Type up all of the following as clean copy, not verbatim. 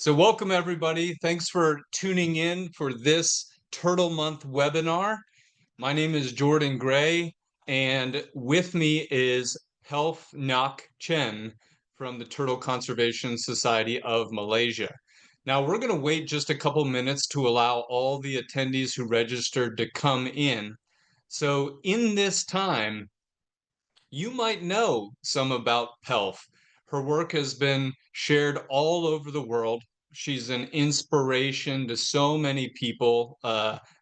So welcome everybody. Thanks for tuning in for this Turtle Month webinar. My name is Jordan Gray, and with me is Pelf-Nyok Chen from the Turtle Conservation Society of Malaysia. Now we're going to wait just a couple minutes to allow all the attendees who registered to come in. So in this time, you might know some about Pelf. Her work has been shared all over the world. She's an inspiration to so many people,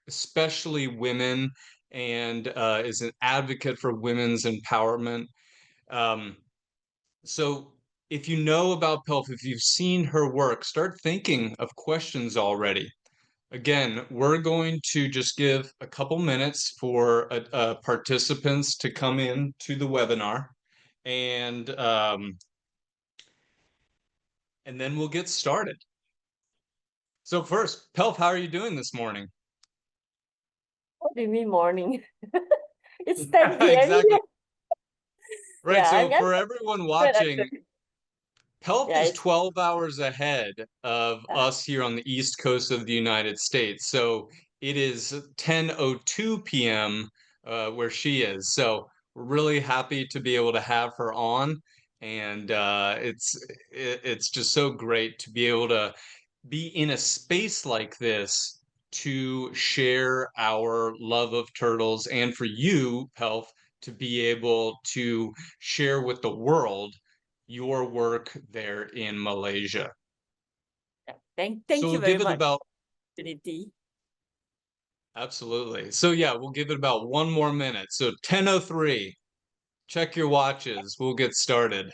especially women, and is an advocate for women's empowerment. Um, so, if you know about Pelf, if you've seen her work, start thinking of questions already. Again, we're going to just give a couple minutes for participants to come in to the webinar, and um, and then we'll get started. So first, Pelf, how are you doing this morning? What do you mean morning? It's 10 p.m. Exactly. here. Right. Yeah, So I'm for everyone good watching, actually. Pelf Yeah, is it's 12 hours ahead of uh, us here on the East Coast of the United States. So it is 10:02 p.m. Where she is. So we're really happy to be able to have her on, and it's just so great to be able to be in a space like this to share our love of turtles, and for you, Pelf, to be able to share with the world your work there in Malaysia. yeah. Thank So you we'll very give it much, about, opportunity. absolutely. So yeah, we'll give it about one more minute. So 10:03, check your watches. We'll get started.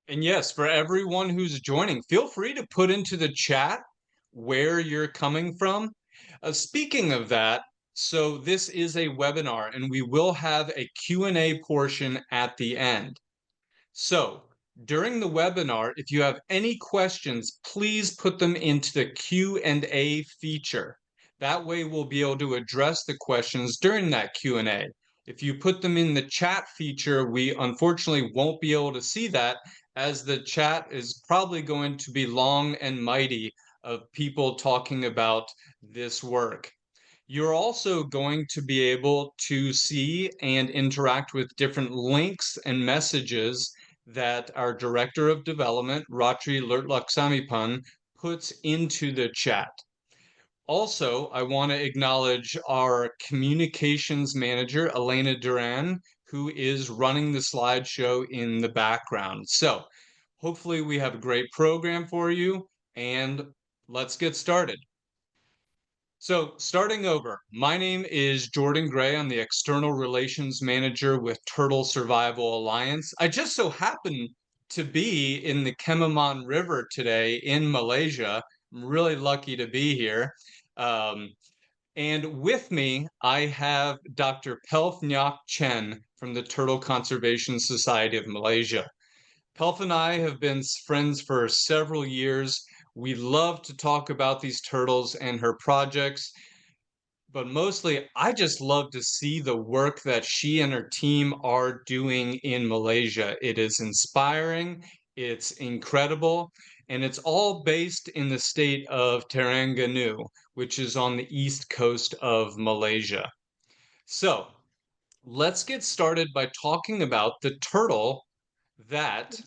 And yes, for everyone who's joining, feel free to put into the chat where you're coming from. Speaking of that, so this is a webinar and we will have a Q&A portion at the end. So during the webinar, if you have any questions, please put them into the Q&A feature. That way we'll be able to address the questions during that Q&A. If you put them in the chat feature, we unfortunately won't be able to see that, as the chat is probably going to be long and mighty of people talking about this work. You're also going to be able to see and interact with different links and messages that our Director of Development, Ratri Lertlaksamipan, puts into the chat. Also, I want to acknowledge our communications manager, Elena Duran, who is running the slideshow in the background. So hopefully we have a great program for you, and let's get started. So, starting over, my name is Jordan Gray. I'm the External Relations Manager with Turtle Survival Alliance. I just so happen to be in the Kemaman River today in Malaysia. I'm really lucky to be here. Um, and with me, I have Dr. Pelf-Nyok Chen from the Turtle Conservation Society of Malaysia. Pelf and I have been friends for several years. We love to talk about these turtles and her projects, but mostly I just love to see the work that she and her team are doing in Malaysia. It is inspiring, it's incredible, and it's all based in the state of Terengganu, which is on the east coast of Malaysia. So let's get started by talking about the turtle that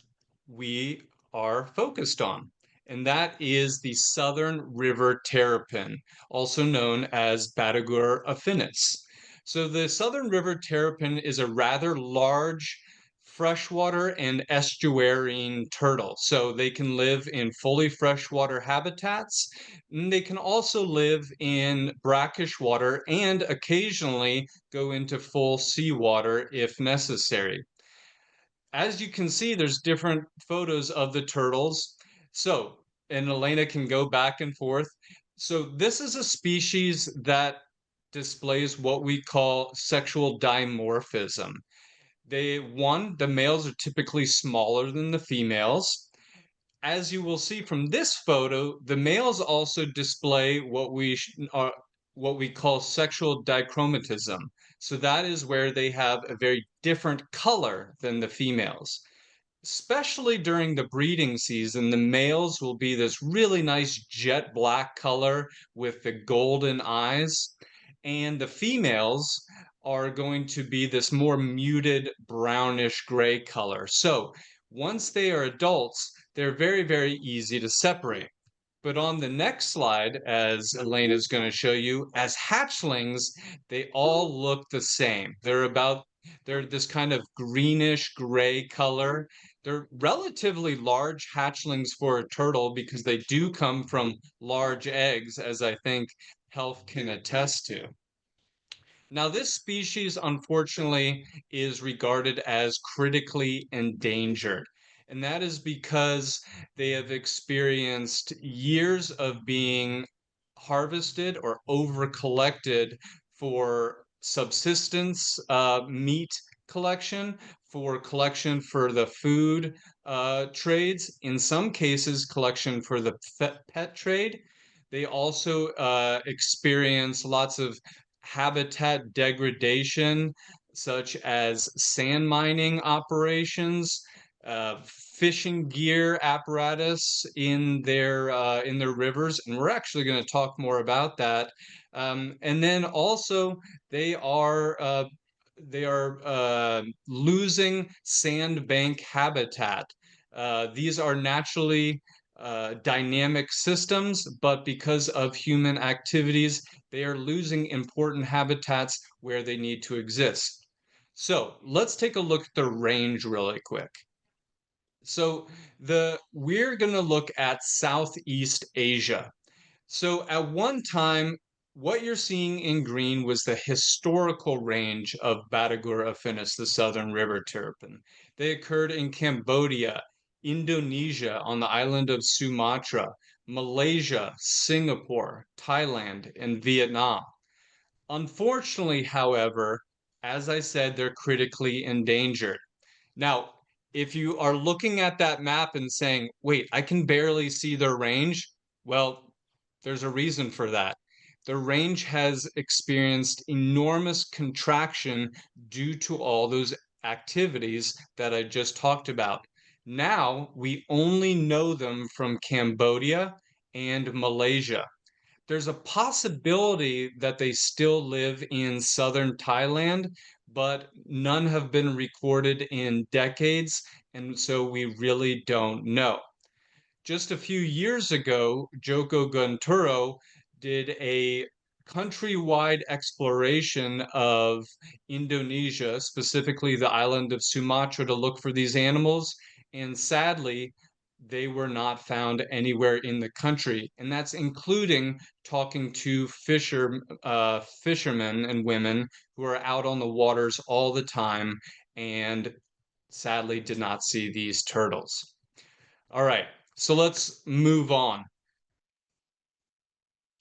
we are focused on, and that is the Southern River Terrapin, also known as Batagur affinis. So the Southern River Terrapin is a rather large freshwater and estuarine turtle. So they can live in fully freshwater habitats. And they can also live in brackish water and occasionally go into full seawater if necessary. As you can see, there's different photos of the turtles. So, and Elena can go back and forth. So this is a species that displays what we call sexual dimorphism. The males are typically smaller than the females. As you will see from this photo, the males also display what we are what we call sexual dichromatism. So that is where they have a very different color than the females. Especially during the breeding season, the males will be this really nice jet black color with the golden eyes, and the females are going to be this more muted brownish gray color. So once they are adults, they're very, very easy to separate. But on the next slide, as Elaine is going to show you, as hatchlings, they all look the same. They're this kind of greenish gray color. They're relatively large hatchlings for a turtle because they do come from large eggs, as I think Health can attest to. Now, this species, unfortunately, is regarded as critically endangered. And that is because they have experienced years of being harvested or over collected for subsistence meat collection, for collection for the food trades, in some cases, collection for the pet trade. They also experience lots of habitat degradation, such as sand mining operations, fishing gear apparatus in their rivers, and we're actually going to talk more about that. And then also they are uh, they are losing sandbank habitat. These are naturally dynamic systems, but because of human activities, they are losing important habitats where they need to exist. So let's take a look at the range really quick. So we're going to look at Southeast Asia. So at one time, what you're seeing in green was the historical range of Batagur affinis, the Southern River Terrapin. They occurred in Cambodia, Indonesia, on the island of Sumatra, Malaysia, Singapore, Thailand, and Vietnam. Unfortunately, however, as I said, they're critically endangered. Now, if you are looking at that map and saying, wait, I can barely see their range, well, there's a reason for that. The range has experienced enormous contraction due to all those activities that I just talked about. Now we only know them from Cambodia and Malaysia. There's a possibility that they still live in southern Thailand, but none have been recorded in decades, and so we really don't know. Just a few years ago, Joko Gunturo did a countrywide exploration of Indonesia, specifically the island of Sumatra, to look for these animals. And sadly, they were not found anywhere in the country. And that's including talking to fishermen and women who are out on the waters all the time and sadly did not see these turtles. All right, so let's move on.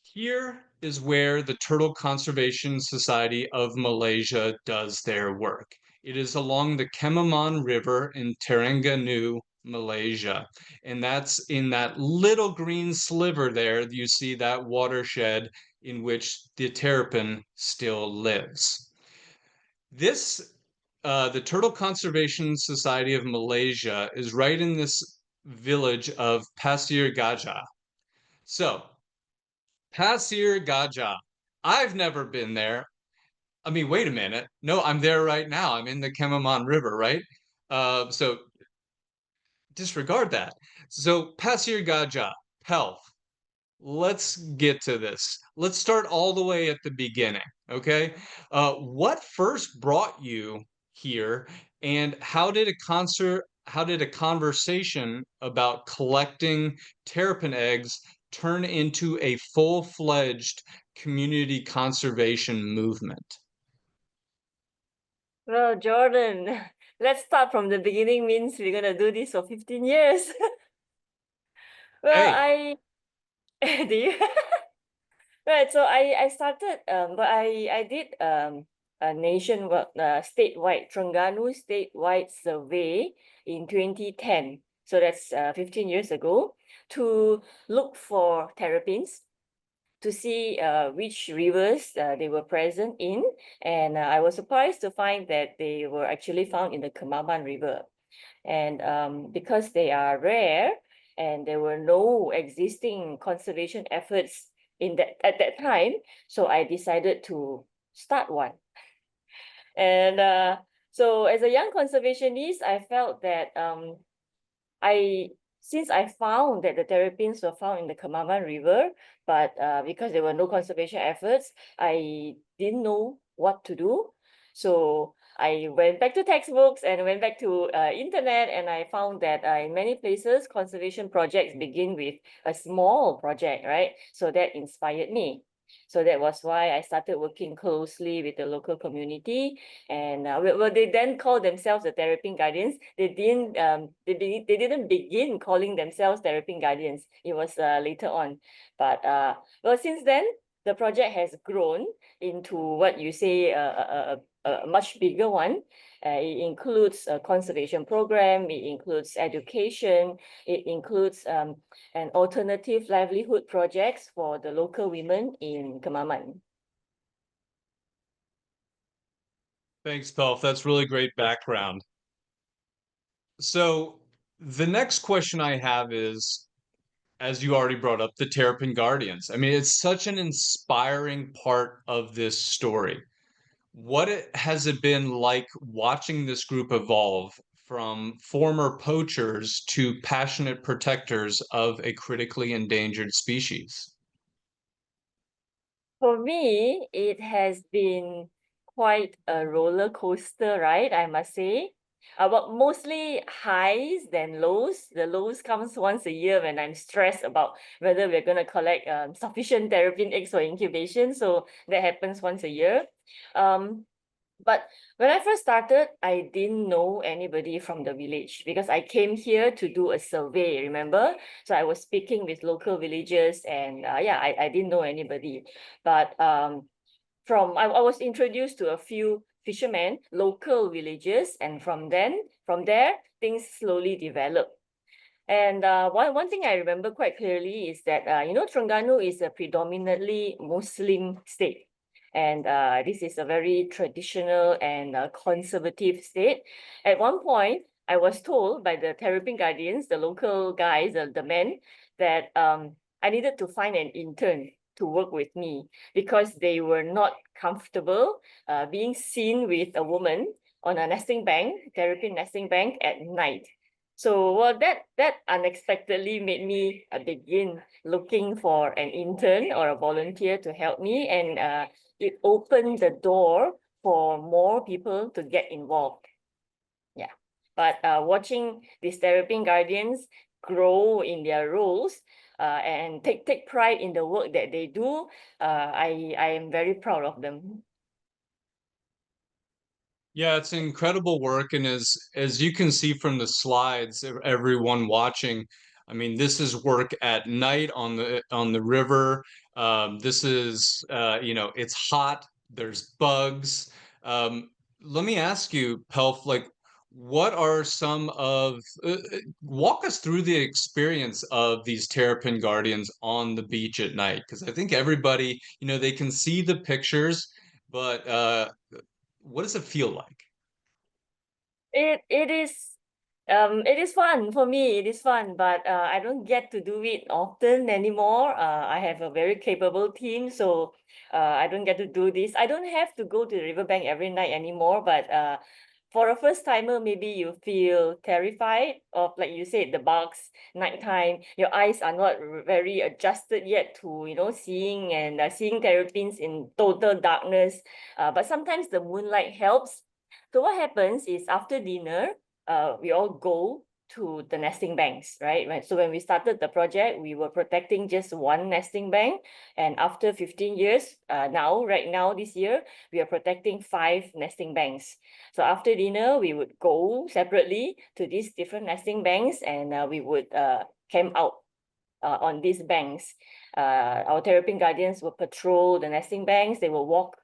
Here is where the Turtle Conservation Society of Malaysia does their work. It is along the Kemaman River in Terengganu, Malaysia. And that's in that little green sliver there. You see that watershed in which the terrapin still lives. The Turtle Conservation Society of Malaysia is right in this village of Pasir Gajah. So, Pasir Gajah. I've never been there. I mean, wait a minute. No, I'm there right now. I'm in the Kemaman River, right? So disregard that. So Pasir Gajah, Pelf. Let's get to this. Let's start all the way at the beginning, okay? What first brought you here, and how did a conversation about collecting terrapin eggs turn into a full-fledged community conservation movement? Well, Jordan, let's start from the beginning means we're gonna do this for 15 years. Well, Hey, do you? Right, so I started but I did a statewide Terengganu statewide survey in 2010. So that's 15 years ago, to look for terrapins, to see which rivers they were present in, and I was surprised to find that they were actually found in the Kemaman River. And because they are rare and there were no existing conservation efforts at that time, so I decided to start one. And so as a young conservationist, I felt that since I found that the terrapins were found in the Kemaman River, but because there were no conservation efforts, I didn't know what to do. So I went back to textbooks and went back to internet, and I found that in many places, conservation projects begin with a small project, right? So that inspired me. So that was why I started working closely with the local community, and well, they then called themselves the Terrapin Guardians. They didn't begin calling themselves Terrapin Guardians. It was later on, but well, since then the project has grown into what you say a much bigger one. It includes a conservation program. It includes education. It includes an alternative livelihood projects for the local women in Kemaman. Thanks, Pelf. That's really great background. So the next question I have is, as you already brought up, the Terrapin Guardians. I mean, it's such an inspiring part of this story. Has it been like watching this group evolve from former poachers to passionate protectors of a critically endangered species? For me, it has been quite a roller coaster ride, I must say. But mostly highs than lows. The lows comes once a year when I'm stressed about whether we're going to collect sufficient terrapin eggs for incubation. So that happens once a year. But when I first started, I didn't know anybody from the village because I came here to do a survey, remember? So I was speaking with local villagers, and yeah, I didn't know anybody. But I was introduced to a few fishermen, local villagers, and from there, things slowly developed. And one thing I remember quite clearly is that, Terengganu is a predominantly Muslim state. And this is a very traditional and conservative state. At one point, I was told by the Terrapin Guardians, the local guys, the men, that I needed to find an intern to work with me because they were not comfortable being seen with a woman on a nesting bank, terrapin nesting bank at night. So well, that unexpectedly made me begin looking for an intern or a volunteer to help me, and it opened the door for more people to get involved. Yeah, but watching these Terrapin Guardians grow in their roles and take pride in the work that they do, I am very proud of them. Yeah, it's incredible work, and as you can see from the slides, everyone watching, I mean, this is work at night on the river. This is it's hot. There's bugs. Let me ask you, Pelf, like, what are some of walk us through the experience of these Terrapin Guardians on the beach at night? Because I think everybody, they can see the pictures, but what does it feel like? It is fun for me. It is fun, but I don't get to do it often anymore. I have a very capable team, so I don't get to do this. I don't have to go to the riverbank every night anymore, but for a first timer, maybe you feel terrified of, like you said, the bugs, nighttime. Your eyes are not very adjusted yet to, seeing terrapins in total darkness. But sometimes the moonlight helps. So what happens is after dinner, we all go to the nesting banks, right? So when we started the project, we were protecting just one nesting bank. And after 15 years, right now, this year, we are protecting 5 nesting banks. So after dinner, we would go separately to these different nesting banks, and we would camp out on these banks. Our Terrapin Guardians will patrol the nesting banks. They will walk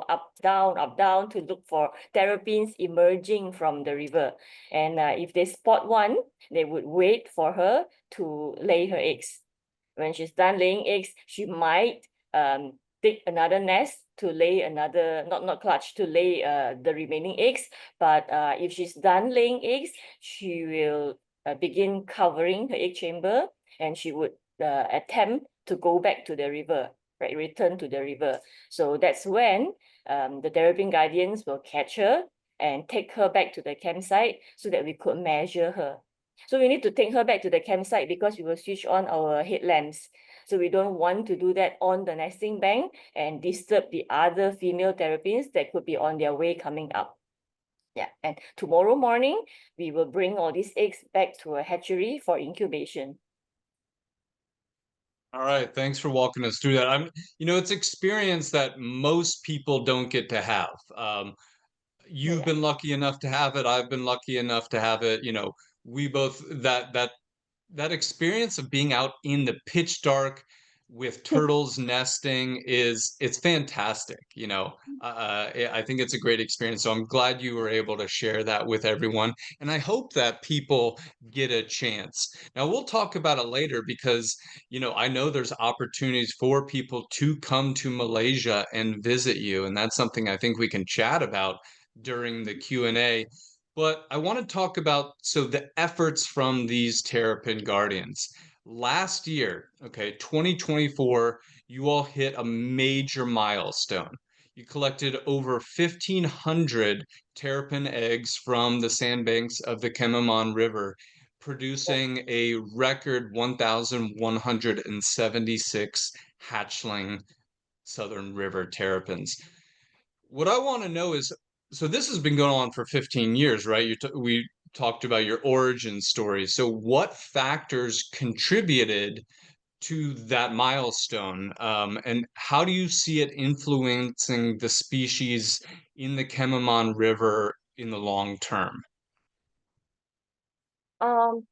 up, down to look for terrapins emerging from the river. And if they spot one, they would wait for her to lay her eggs. When she's done laying eggs, she might dig another nest to lay another, not clutch, to lay the remaining eggs. But if she's done laying eggs, she will begin covering her egg chamber, and she would attempt to go back to the river, right? Return to the river. So that's when the Terrapin Guardians will catch her and take her back to the campsite so that we could measure her. So we need to take her back to the campsite because we will switch on our headlamps. So we don't want to do that on the nesting bank and disturb the other female terrapins that could be on their way coming up. Yeah, and tomorrow morning, we will bring all these eggs back to a hatchery for incubation. All right, thanks for walking us through that. It's experience that most people don't get to have. You've Yeah. been lucky enough to have it. I've been lucky enough to have it. We both that experience of being out in the pitch dark with turtles nesting it's fantastic. I think it's a great experience, so I'm glad you were able to share that with everyone, and I hope that people get a chance. Now we'll talk about it later because I know there's opportunities for people to come to Malaysia and visit you, and that's something I think we can chat about during the Q&A. But I want to talk about the efforts from these Terrapin Guardians. Last year, okay, 2024, you all hit a major milestone. You collected over 1,500 terrapin eggs from the sandbanks of the Kemamon River, producing a record 1,176 hatchling Southern River Terrapins. What I want to know is, so this has been going on for 15 years, right? We talked about your origin story. So what factors contributed to that milestone? And how do you see it influencing the species in the Kemamon River in the long term? Well,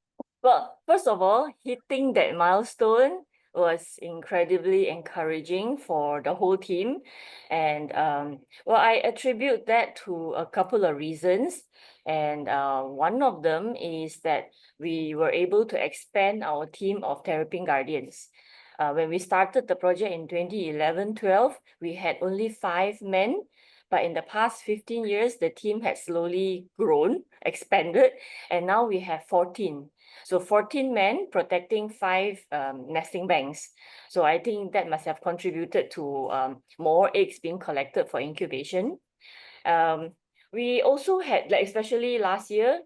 first of all, hitting that milestone was incredibly encouraging for the whole team. And well, I attribute that to a couple of reasons. And one of them is that we were able to expand our team of Terrapin Guardians. When we started the project in 2011-12, we had only 5 men. But in the past 15 years, the team had slowly grown, expanded, and now we have 14. So 14 men protecting 5 nesting banks. So I think that must have contributed to more eggs being collected for incubation. We also had, like, especially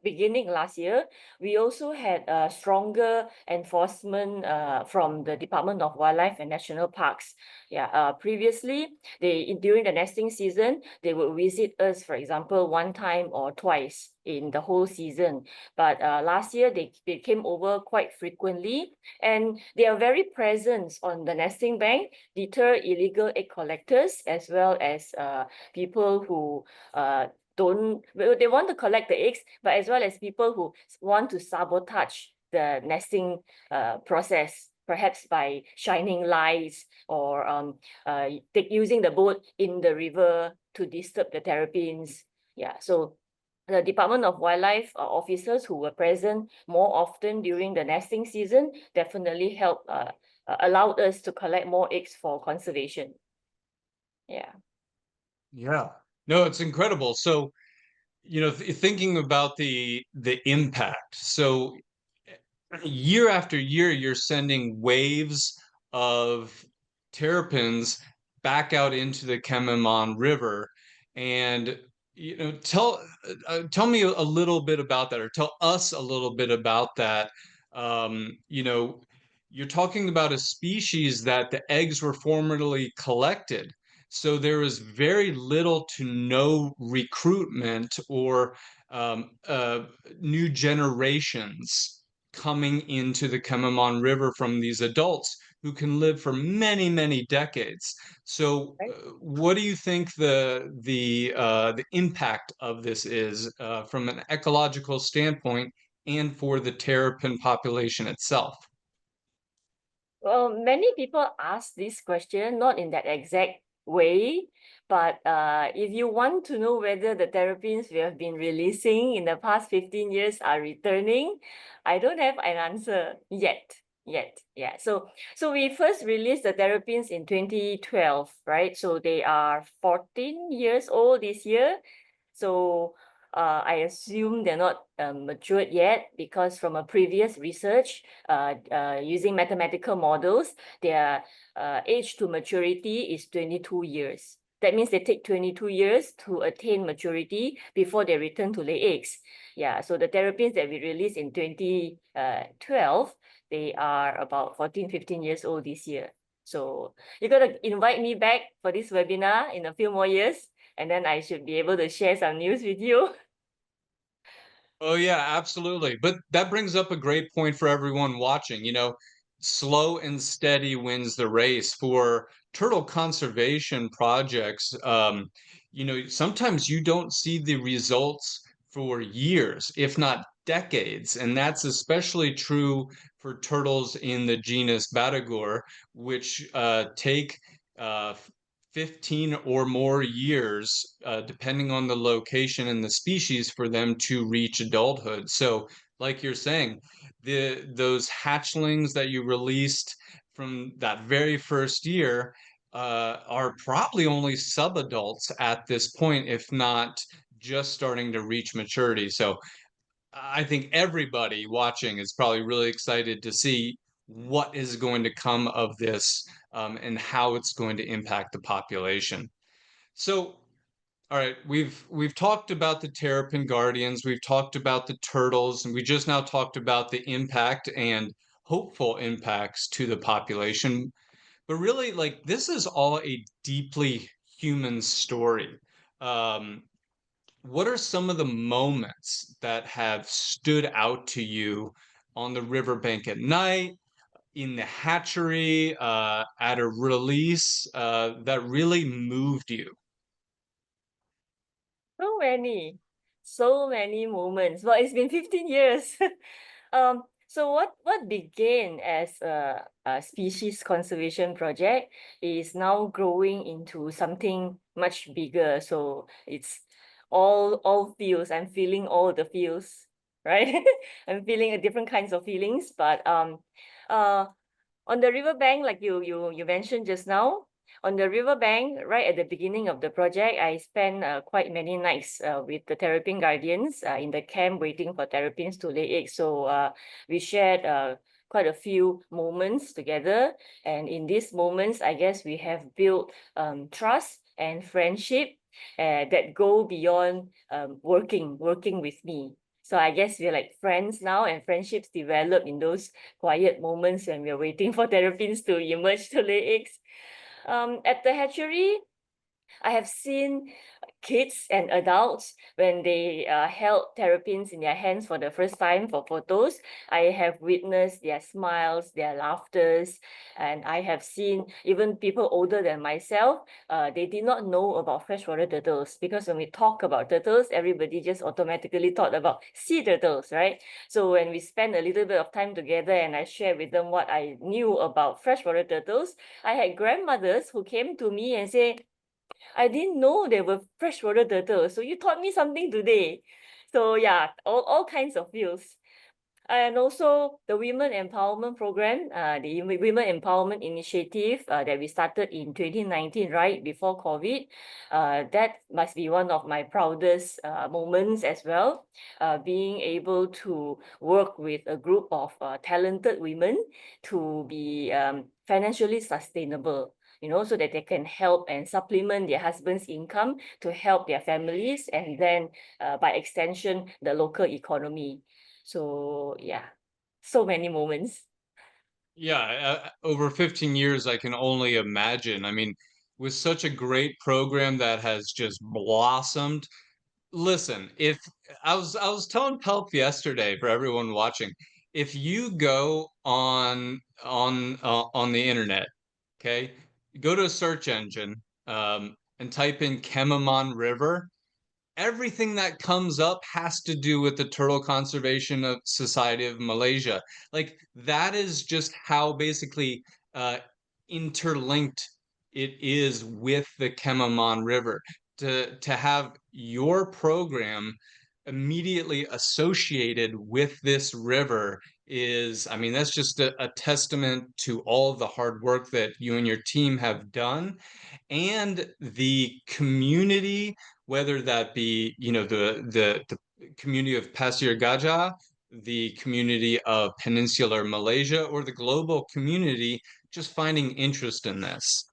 beginning last year, we also had a stronger enforcement from the Department of Wildlife and National Parks. Yeah, previously, during the nesting season, they would visit us, for example, 1 time or twice in the whole season. But last year, they came over quite frequently, and they are very present on the nesting bank, deter illegal egg collectors, as well as people who they want to collect the eggs, but as well as people who want to sabotage the nesting process, perhaps by shining lights or using the boat in the river to disturb the terrapins. Yeah, so the Department of Wildlife officers who were present more often during the nesting season definitely helped allowed us to collect more eggs for conservation. Yeah. Yeah. No, it's incredible. So, thinking about the impact. So year after year, you're sending waves of terrapins back out into the Kemimon River, and tell me a little bit about that, or tell us a little bit about that. You're talking about a species that the eggs were formerly collected. So there is very little to no recruitment or new generations coming into the Kemimon River from these adults who can live for many, many decades. So, Right. what do you think the impact of this is from an ecological standpoint and for the terrapin population itself? Well, many people ask this question, not in that exact way, but if you want to know whether the terrapins we have been releasing in the past 15 years are returning, I don't have an answer yet. yet. Yeah. So we first released the Terrapins in 2012, right? So they are 14 years old this year. So I assume they're not matured yet because from a previous research, using mathematical models, their age to maturity is 22 years. That means they take 22 years to attain maturity before they return to lay eggs. Yeah, so the Terrapins that we released in 2012, they are about 14, 15 years old this year. So you're going to invite me back for this webinar in a few more years, and then I should be able to share some news with you. Oh yeah, absolutely. But that brings up a great point for everyone watching. Slow and steady wins the race for turtle conservation projects. Sometimes you don't see the results for years, if not decades, and that's especially true for turtles in the genus Batagur, which take uh, 15 or more years, depending on the location and the species, for them to reach adulthood. So, like you're saying, those hatchlings that you released from that very first year are probably only subadults at this point, if not just starting to reach maturity. So, I think everybody watching is probably really excited to see what is going to come of this, and how it's going to impact the population. So, all right, we've talked about the Terrapin Guardians, we've talked about the turtles, and we just now talked about the impact and hopeful impacts to the population. But really, like, this is all a deeply human story. Um, what are some of the moments that have stood out to you on the riverbank at night, in the hatchery, at a release, that really moved you? So many, so many moments. Well, it's been 15 years. So what began as a species conservation project is now growing into something much bigger. So it's all feels. I'm feeling all the feels, right? I'm feeling a different kinds of feelings. But uh on the riverbank, like you mentioned just now, on the riverbank, right at the beginning of the project, I spent quite many nights with the Terrapin Guardians in the camp waiting for terrapins to lay eggs. So we shared quite a few moments together. And in these moments, I guess we have built trust and friendship that go beyond working with me. So I guess we're like friends now, and friendships develop in those quiet moments when we're waiting for terrapins to emerge to lay eggs. At the hatchery, I have seen kids and adults when they held terrapins in their hands for the first time for photos. I have witnessed their smiles, their laughters, and I have seen even people older than myself. They did not know about freshwater turtles, because when we talk about turtles, everybody just automatically thought about sea turtles, right? So when we spend a little bit of time together and I share with them what I knew about freshwater turtles, I had grandmothers who came to me and say, I didn't know there were freshwater turtles. So you taught me something today. So yeah, all kinds of views. And also the Women Empowerment Program, the Women Empowerment Initiative that we started in 2019, right before COVID. That must be one of my proudest moments as well. Being able to work with a group of talented women to be financially sustainable, so that they can help and supplement their husband's income to help their families, and then by extension, the local economy. So yeah, so many moments. Yeah, over 15 years, I can only imagine. I mean, with such a great program that has just blossomed. Listen, if I was telling Pelp yesterday, for everyone watching, if you go on the internet, okay, go to a search engine, and type in Kemamon River, everything that comes up has to do with the Turtle Conservation of Society of Malaysia. Like, that is just how basically uh, interlinked it is with the Kemamon River. To have your program immediately associated with this river is, I mean, that's just a testament to all of the hard work that you and your team have done, and the community, whether that be, the community of Pasir Gajah, the community of Peninsular Malaysia, or the global community, just finding interest in this.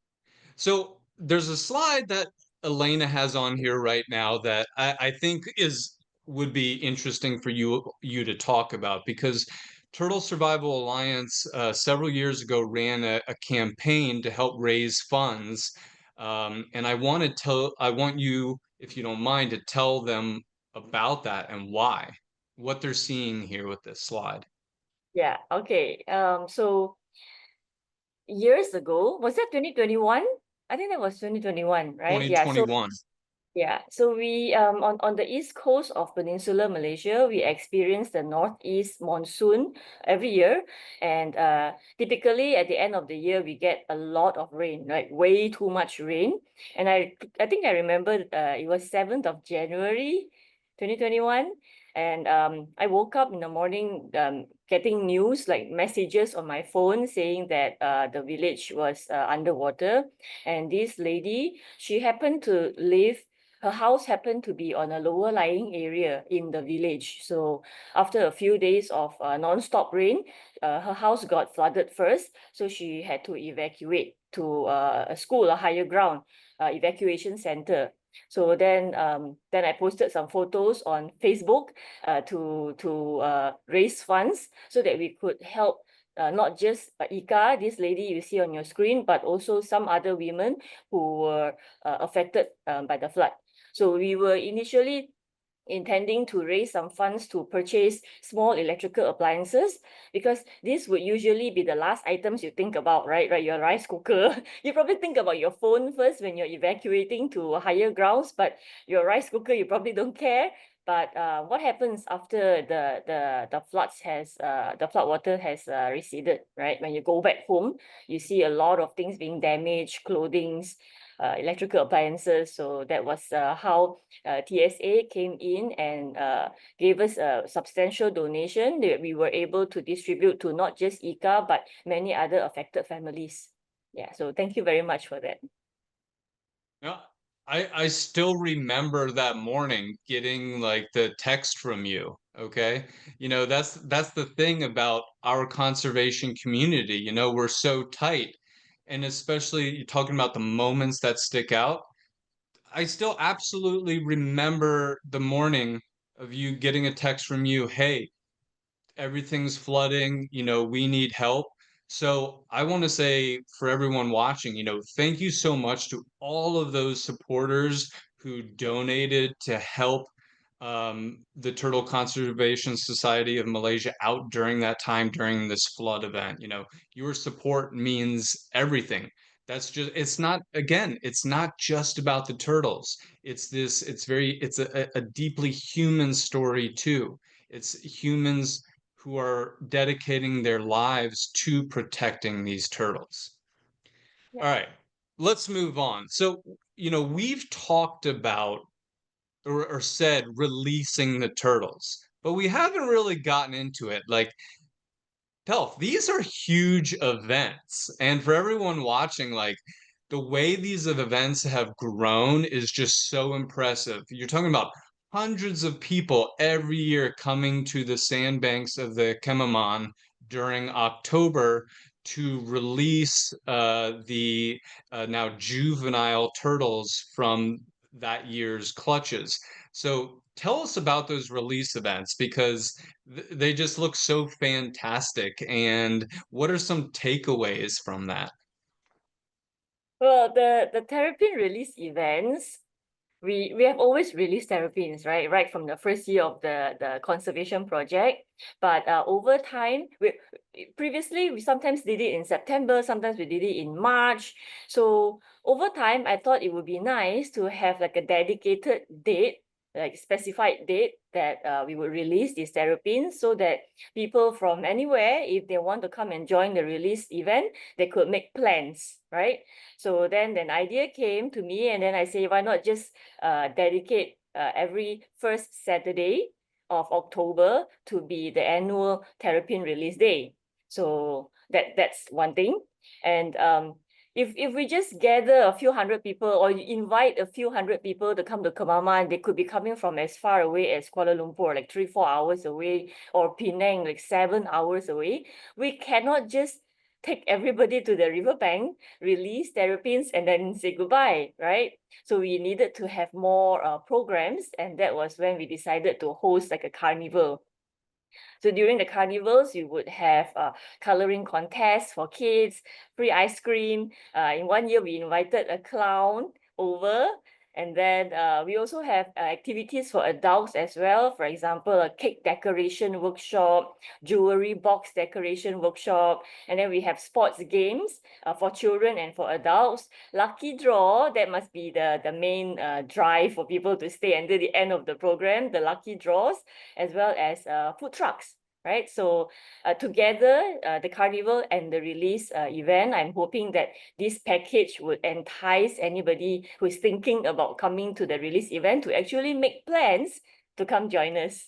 So there's a slide that Elena has on here right now that I think is would be interesting for you to talk about, because Turtle Survival Alliance several years ago ran a campaign to help raise funds, and I want you, if you don't mind, to tell them about that and why, what they're seeing here with this slide. Yeah, okay. So years ago, was that 2021? I think that was 2021, right? Yeah, so 2021. yeah, so we on the east coast of Peninsular Malaysia, we experience the northeast monsoon every year, and typically at the end of the year we get a lot of rain, like way too much rain. And I think I remember it was 7th of January, 2021, and I woke up in the morning getting news like messages on my phone saying that the village was underwater, and this lady, she happened to live, her house happened to be on a lower lying area in the village. So after a few days of non-stop rain, her house got flooded first. So she had to evacuate to a school, a higher ground evacuation center. So then I posted some photos on Facebook to raise funds so that we could help not just Ika, this lady you see on your screen, but also some other women who were affected by the flood. So we were initially intending to raise some funds to purchase small electrical appliances, because this would usually be the last items you think about, right? Right, your rice cooker. You probably think about your phone first when you're evacuating to higher grounds, but your rice cooker, you probably don't care. But what happens after the flood water has receded, right? When you go back home, you see a lot of things being damaged, clothings, electrical appliances. So that was how TSA came in and gave us a substantial donation that we were able to distribute to not just Ika, but many other affected families. Yeah, so thank you very much for that. Yeah, I still remember that morning getting like the text from you. Okay. That's the thing about our conservation community. We're so tight. And especially you're talking about the moments that stick out. I still absolutely remember the morning of you getting a text from you, hey, everything's flooding, we need help. So I want to say for everyone watching, thank you so much to all of those supporters who donated to help the Turtle Conservation Society of Malaysia out during that time, during this flood event. Your support means everything. It's not just about the turtles. It's a deeply human story too. It's humans who are dedicating their lives to protecting these turtles. Yeah. All right, let's move on. So, we've talked about or said releasing the turtles, but we haven't really gotten into it. Like, Pelf, these are huge events. And for everyone watching, like, the way these events have grown is just so impressive. You're talking about hundreds of people every year coming to the sandbanks of the Kemaman during October to release the now juvenile turtles from that year's clutches. So tell us about those release events, because they just look so fantastic. And what are some takeaways from that? Well, the Terrapin release events, we have always released terrapins, right from the first year of the conservation project. But over time, previously we sometimes did it in September, sometimes we did it in March. So over time, I thought it would be nice to have like a dedicated date, like specified date that we would release these terrapins, so that people from anywhere, if they want to come and join the release event, they could make plans, right? So then an idea came to me, and then I say, why not just dedicate every first Saturday of October to be the annual Terrapin release day. So that's one thing. And if we just gather a few hundred people or invite a few hundred people to come to Kemama, and they could be coming from as far away as Kuala Lumpur, like 3-4 hours away, or Penang, like 7 hours away, we cannot just take everybody to the riverbank, release terrapins, and then say goodbye, right? So we needed to have more programs, and that was when we decided to host like a carnival. So during the carnivals, you would have coloring contests for kids, free ice cream. In one year, we invited a clown over. And then we also have activities for adults as well. For example, a cake decoration workshop, jewelry box decoration workshop. And then we have sports games for children and for adults. Lucky draw, that must be the main drive for people to stay until the end of the program, the lucky draws, as well as food trucks. Right, so together, the carnival and the release event, I'm hoping that this package would entice anybody who is thinking about coming to the release event to actually make plans to come join us.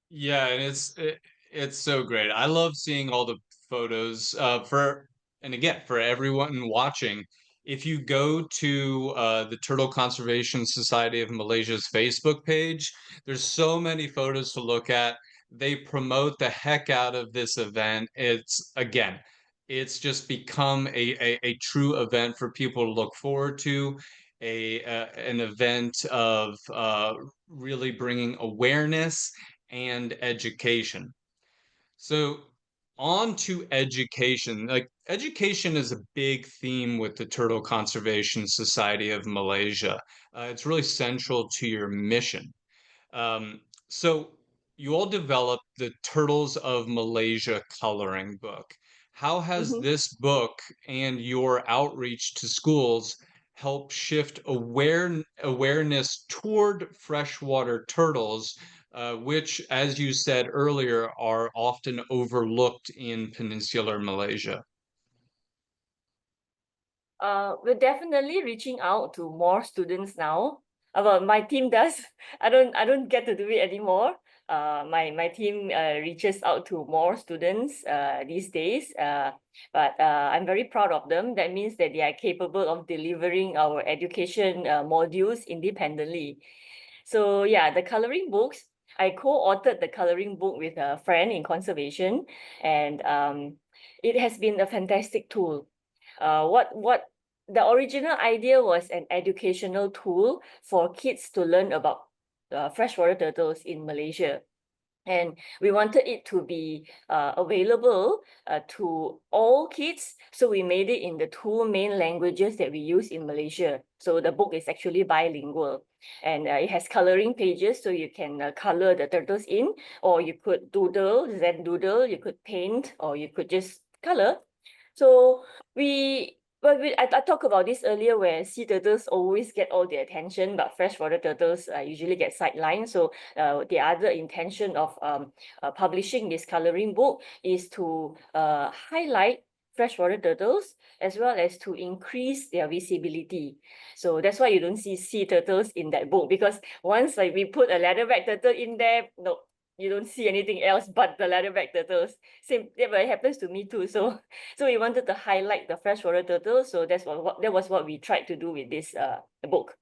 Yeah, and it's so great. I love seeing all the photos and again, for everyone watching, if you go to the Turtle Conservation Society of Malaysia's Facebook page, there's so many photos to look at. They promote the heck out of this event. It's again, it's just become a true event for people to look forward to, an event of really bringing awareness and education. So, on to education. Like, education is a big theme with the Turtle Conservation Society of Malaysia. It's really central to your mission. So, you all developed the Turtles of Malaysia coloring book. How has Mhm. this book and your outreach to schools helped shift awareness toward freshwater turtles, which, as you said earlier, are often overlooked in Peninsular Malaysia? We're definitely reaching out to more students now. Well, my team does. I don't get to do it anymore. My team reaches out to more students these days. But I'm very proud of them. That means that they are capable of delivering our education modules independently. So yeah, the coloring books. I co-authored the coloring book with a friend in conservation, and it has been a fantastic tool. What the original idea was an educational tool for kids to learn about freshwater turtles in Malaysia. And we wanted it to be available to all kids. So we made it in the two main languages that we use in Malaysia. So the book is actually bilingual. And it has coloring pages, so you can color the turtles in, or you could doodle, Zen doodle, you could paint, or you could just color. So I talked about this earlier, where sea turtles always get all the attention, but freshwater turtles usually get sidelined. So the other intention of publishing this coloring book is to highlight freshwater turtles as well as to increase their visibility. So that's why you don't see sea turtles in that book, because once like we put a leatherback turtle in there, no, you don't see anything else but the leatherback turtles. Same, yeah, but it happens to me too. So we wanted to highlight the freshwater turtles. So that was what we tried to do with this book.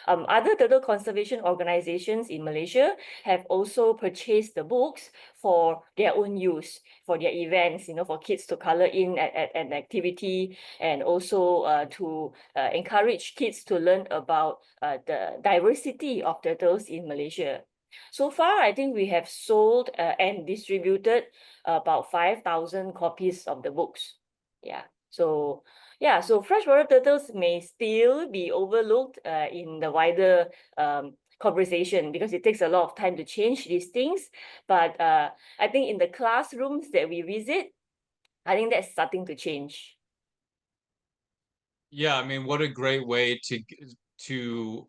Other turtle conservation organizations in Malaysia have also purchased the books for their own use, for their events, for kids to color in at an activity, and also to encourage kids to learn about the diversity of turtles in Malaysia. So far, I think we have sold and distributed about 5,000 copies of the books. Yeah. So freshwater turtles may still be overlooked in the wider conversation, because it takes a lot of time to change these things. But I think in the classrooms that we visit, I think that's starting to change. Yeah, I mean, what a great way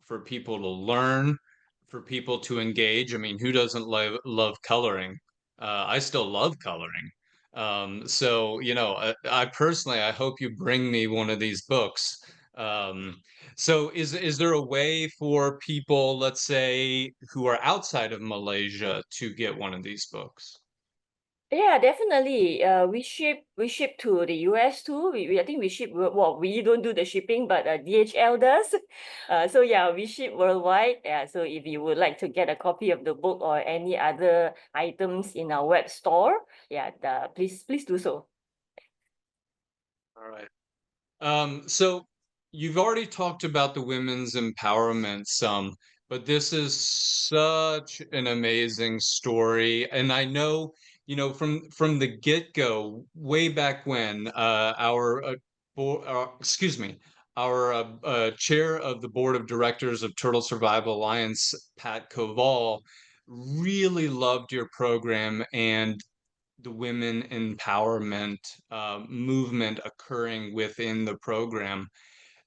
for people to learn, for people to engage. I mean, who doesn't love coloring? I still love coloring. So, I personally, I hope you bring me one of these books. Um, so is there a way for people, let's say, who are outside of Malaysia to get one of these books? Yeah, definitely. We ship to the US too. I think we ship, well, we don't do the shipping, but DHL does. So yeah, we ship worldwide. Yeah, so if you would like to get a copy of the book or any other items in our web store, yeah, please do so. All right. So you've already talked about the women's empowerment some, but this is such an amazing story. And I know, from the get-go, way back when, excuse me, our chair of the board of directors of Turtle Survival Alliance, Pat Koval, really loved your program and the women empowerment movement occurring within the program.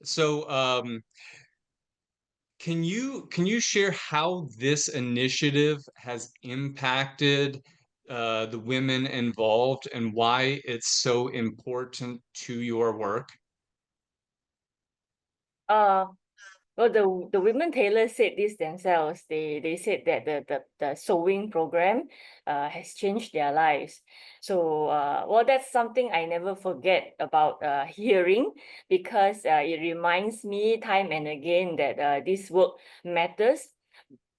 So, can you share how this initiative has impacted the women involved and why it's so important to your work? Uh, Well, the women tailors said this themselves. They said that the sewing program has changed their lives. So well, that's something I never forget about hearing, because it reminds me time and again that this work matters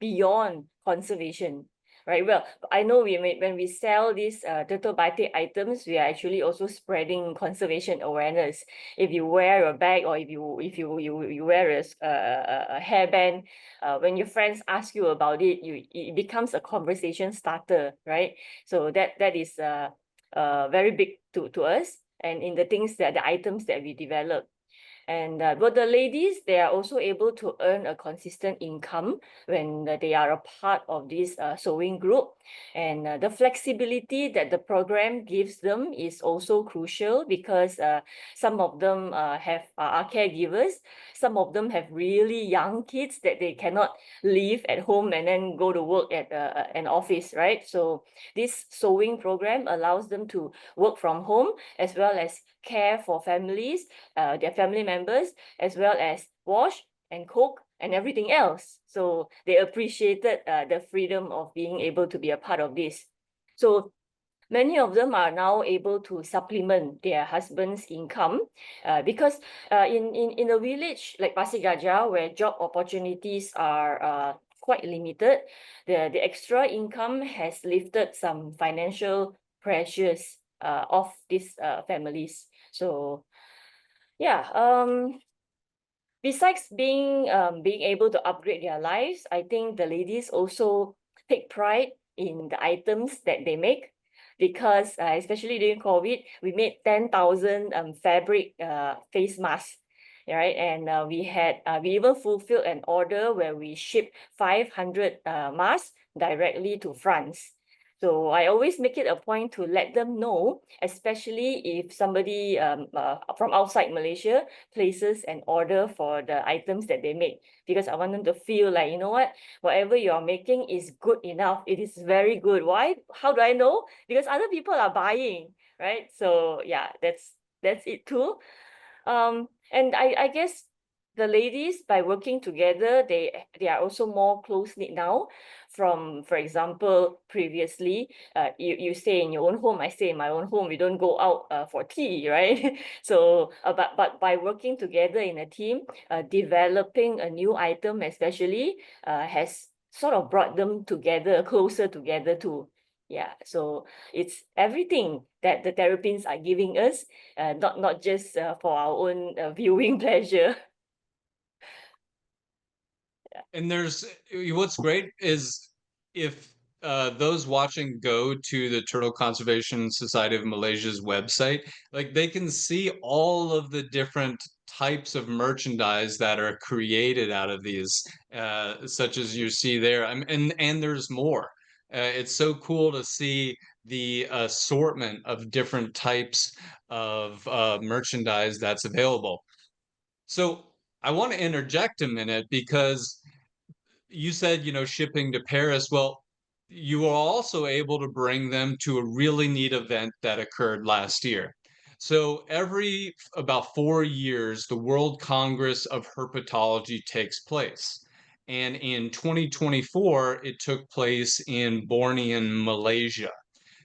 beyond conservation, right? Well, I know when we sell these turtle batik items, we are actually also spreading conservation awareness. If you wear a bag, or if you wear a hairband, when your friends ask you about it, it becomes a conversation starter, right? So that is very big to us, and in the things that the items that we develop. And but the ladies, they are also able to earn a consistent income when they are a part of this sewing group. And the flexibility that the program gives them is also crucial, because some of them are caregivers. Some of them have really young kids that they cannot leave at home and then go to work at an office, right? So this sewing program allows them to work from home, as well as care for families, their family members, as well as wash and cook and everything else. So they appreciated the freedom of being able to be a part of this. So many of them are now able to supplement their husband's income, because in a village like Pasir Gajah, where job opportunities are quite limited, the extra income has lifted some financial pressures of these families. So yeah, besides being able to upgrade their lives, I think the ladies also take pride in the items that they make, because especially during COVID, we made 10,000 fabric face masks, right? And we even fulfilled an order where we shipped 500 masks directly to France. So I always make it a point to let them know, especially if somebody from outside Malaysia places an order for the items that they make, because I want them to feel like, you know what, whatever you're making is good enough. It is very good. Why? How do I know? Because other people are buying, right? So yeah, that's it too. And I guess the ladies, by working together, they are also more close knit now. From, for example, previously, you stay in your own home, I stay in my own home. We don't go out for tea, right? So, but by working together in a team, developing a new item, especially, has sort of brought them together, closer together too. Yeah, so it's everything that the Terrapins are giving us, not just for our own viewing pleasure. And what's great is if those watching go to the Turtle Conservation Society of Malaysia's website, like they can see all of the different types of merchandise that are created out of these, such as you see there. And there's more. It's so cool to see the assortment of different types of merchandise that's available. So I want to interject a minute because you said, shipping to Paris. Well, you were also able to bring them to a really neat event that occurred last year. So every about 4 years, the World Congress of Herpetology takes place. And in 2024, it took place in Borneo, Malaysia.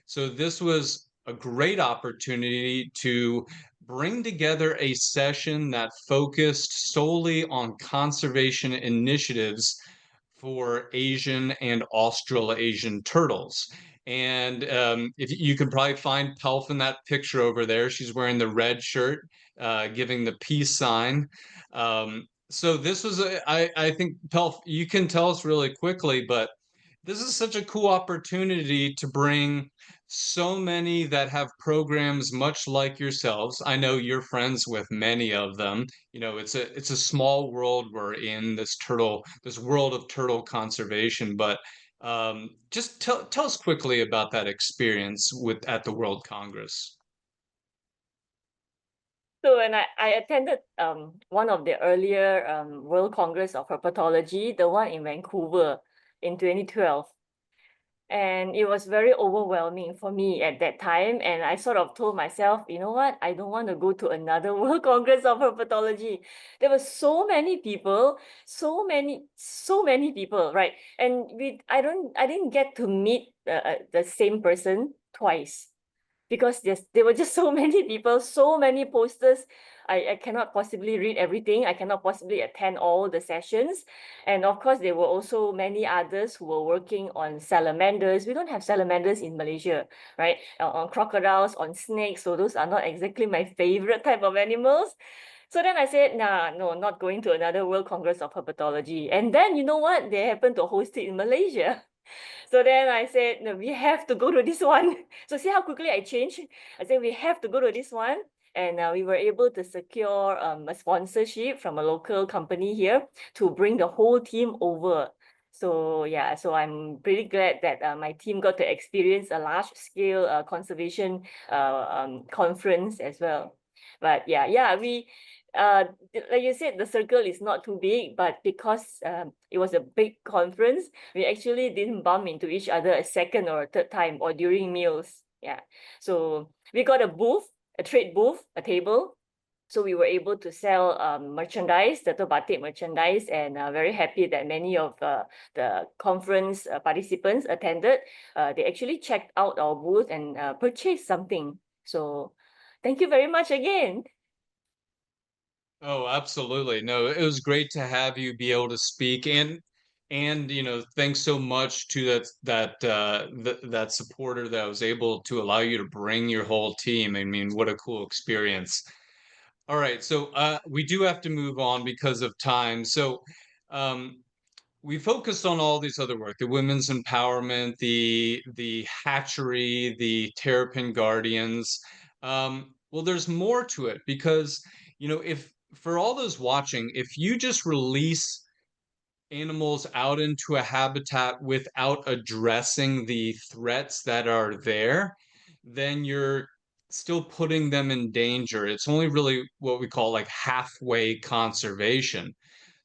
So this was a great opportunity to bring together a session that focused solely on conservation initiatives for Asian and Australasian turtles. And if you can probably find Pelf in that picture over there, she's wearing the red shirt, giving the peace sign. So this was, I think, Pelf, you can tell us really quickly, but this is such a cool opportunity to bring so many that have programs much like yourselves. I know you're friends with many of them. You know, it's a small world we're in, this world of turtle conservation. But just tell us quickly about that experience at the World Congress. So when I attended one of the earlier World Congress of Herpetology, the one in Vancouver in 2012. And it was very overwhelming for me at that time. And I sort of told myself, you know what? I don't want to go to another World Congress of Herpetology. There were so many people, so many people, right? And I didn't get to meet the same person twice, because there were just so many people, so many posters. I cannot possibly read everything. I cannot possibly attend all the sessions. And of course, there were also many others who were working on salamanders. We don't have salamanders in Malaysia, right? On crocodiles, on snakes. So those are not exactly my favorite type of animals. So then I said, nah, no, not going to another World Congress of Herpetology. And then you know what? They happened to host it in Malaysia. So then I said, no, we have to go to this one. So see how quickly I changed? I said, we have to go to this one. And we were able to secure a sponsorship from a local company here to bring the whole team over. So yeah, so I'm pretty glad that my team got to experience a large scale conservation conference as well. But yeah, like you said, the circle is not too big, but because it was a big conference, we actually didn't bump into each other a second or a third time or during meals. Yeah. So we got a booth, a trade booth, a table. So we were able to sell merchandise, the batik merchandise, and very happy that many of the conference participants attended. They actually checked out our booth and purchased something. So thank you very much again. Oh, absolutely. No, it was great to have you be able to speak and thanks so much to that supporter that was able to allow you to bring your whole team. I mean, what a cool experience. All right, so we do have to move on because of time. So um we focused on all these other work, the women's empowerment, the hatchery, the Terrapin Guardians. Well, there's more to it because, if for all those watching, if you just release animals out into a habitat without addressing the threats that are there, then you're still putting them in danger. It's only really what we call like halfway conservation.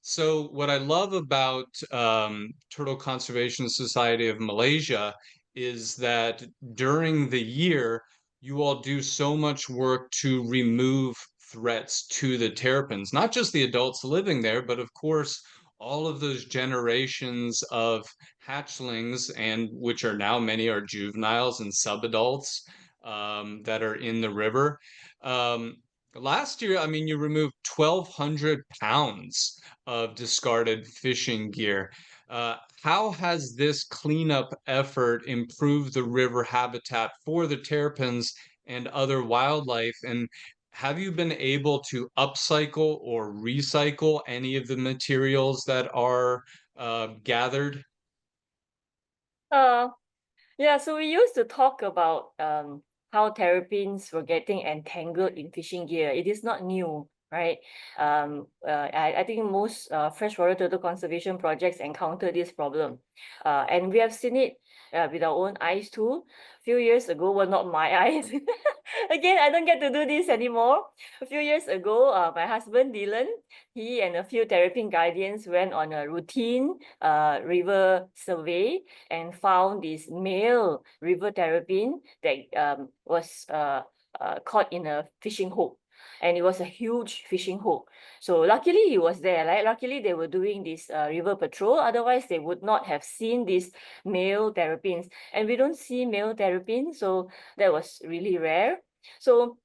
So what I love about Turtle Conservation Society of Malaysia is that during the year, you all do so much work to remove threats to the terrapins, not just the adults living there, but of course, all of those generations of hatchlings, and which are now many are juveniles and subadults that are in the river. Um, Last year, I mean, you removed 1,200 pounds of discarded fishing gear. How has this cleanup effort improved the river habitat for the terrapins and other wildlife? And have you been able to upcycle or recycle any of the materials that are gathered? Uh, Yeah, so we used to talk about how terrapins were getting entangled in fishing gear. It is not new, right? I think most freshwater turtle conservation projects encounter this problem. And we have seen it with our own eyes too. A few years ago, well, not my eyes. Again, I don't get to do this anymore. A few years ago, my husband, Dylan, he and a few Terrapin Guardians went on a routine river survey and found this male river terrapin that was caught in a fishing hook, and it was a huge fishing hook. So luckily he was there, right? Luckily they were doing this river patrol. Otherwise they would not have seen these male terrapins, and we don't see male terrapins, so that was really rare. So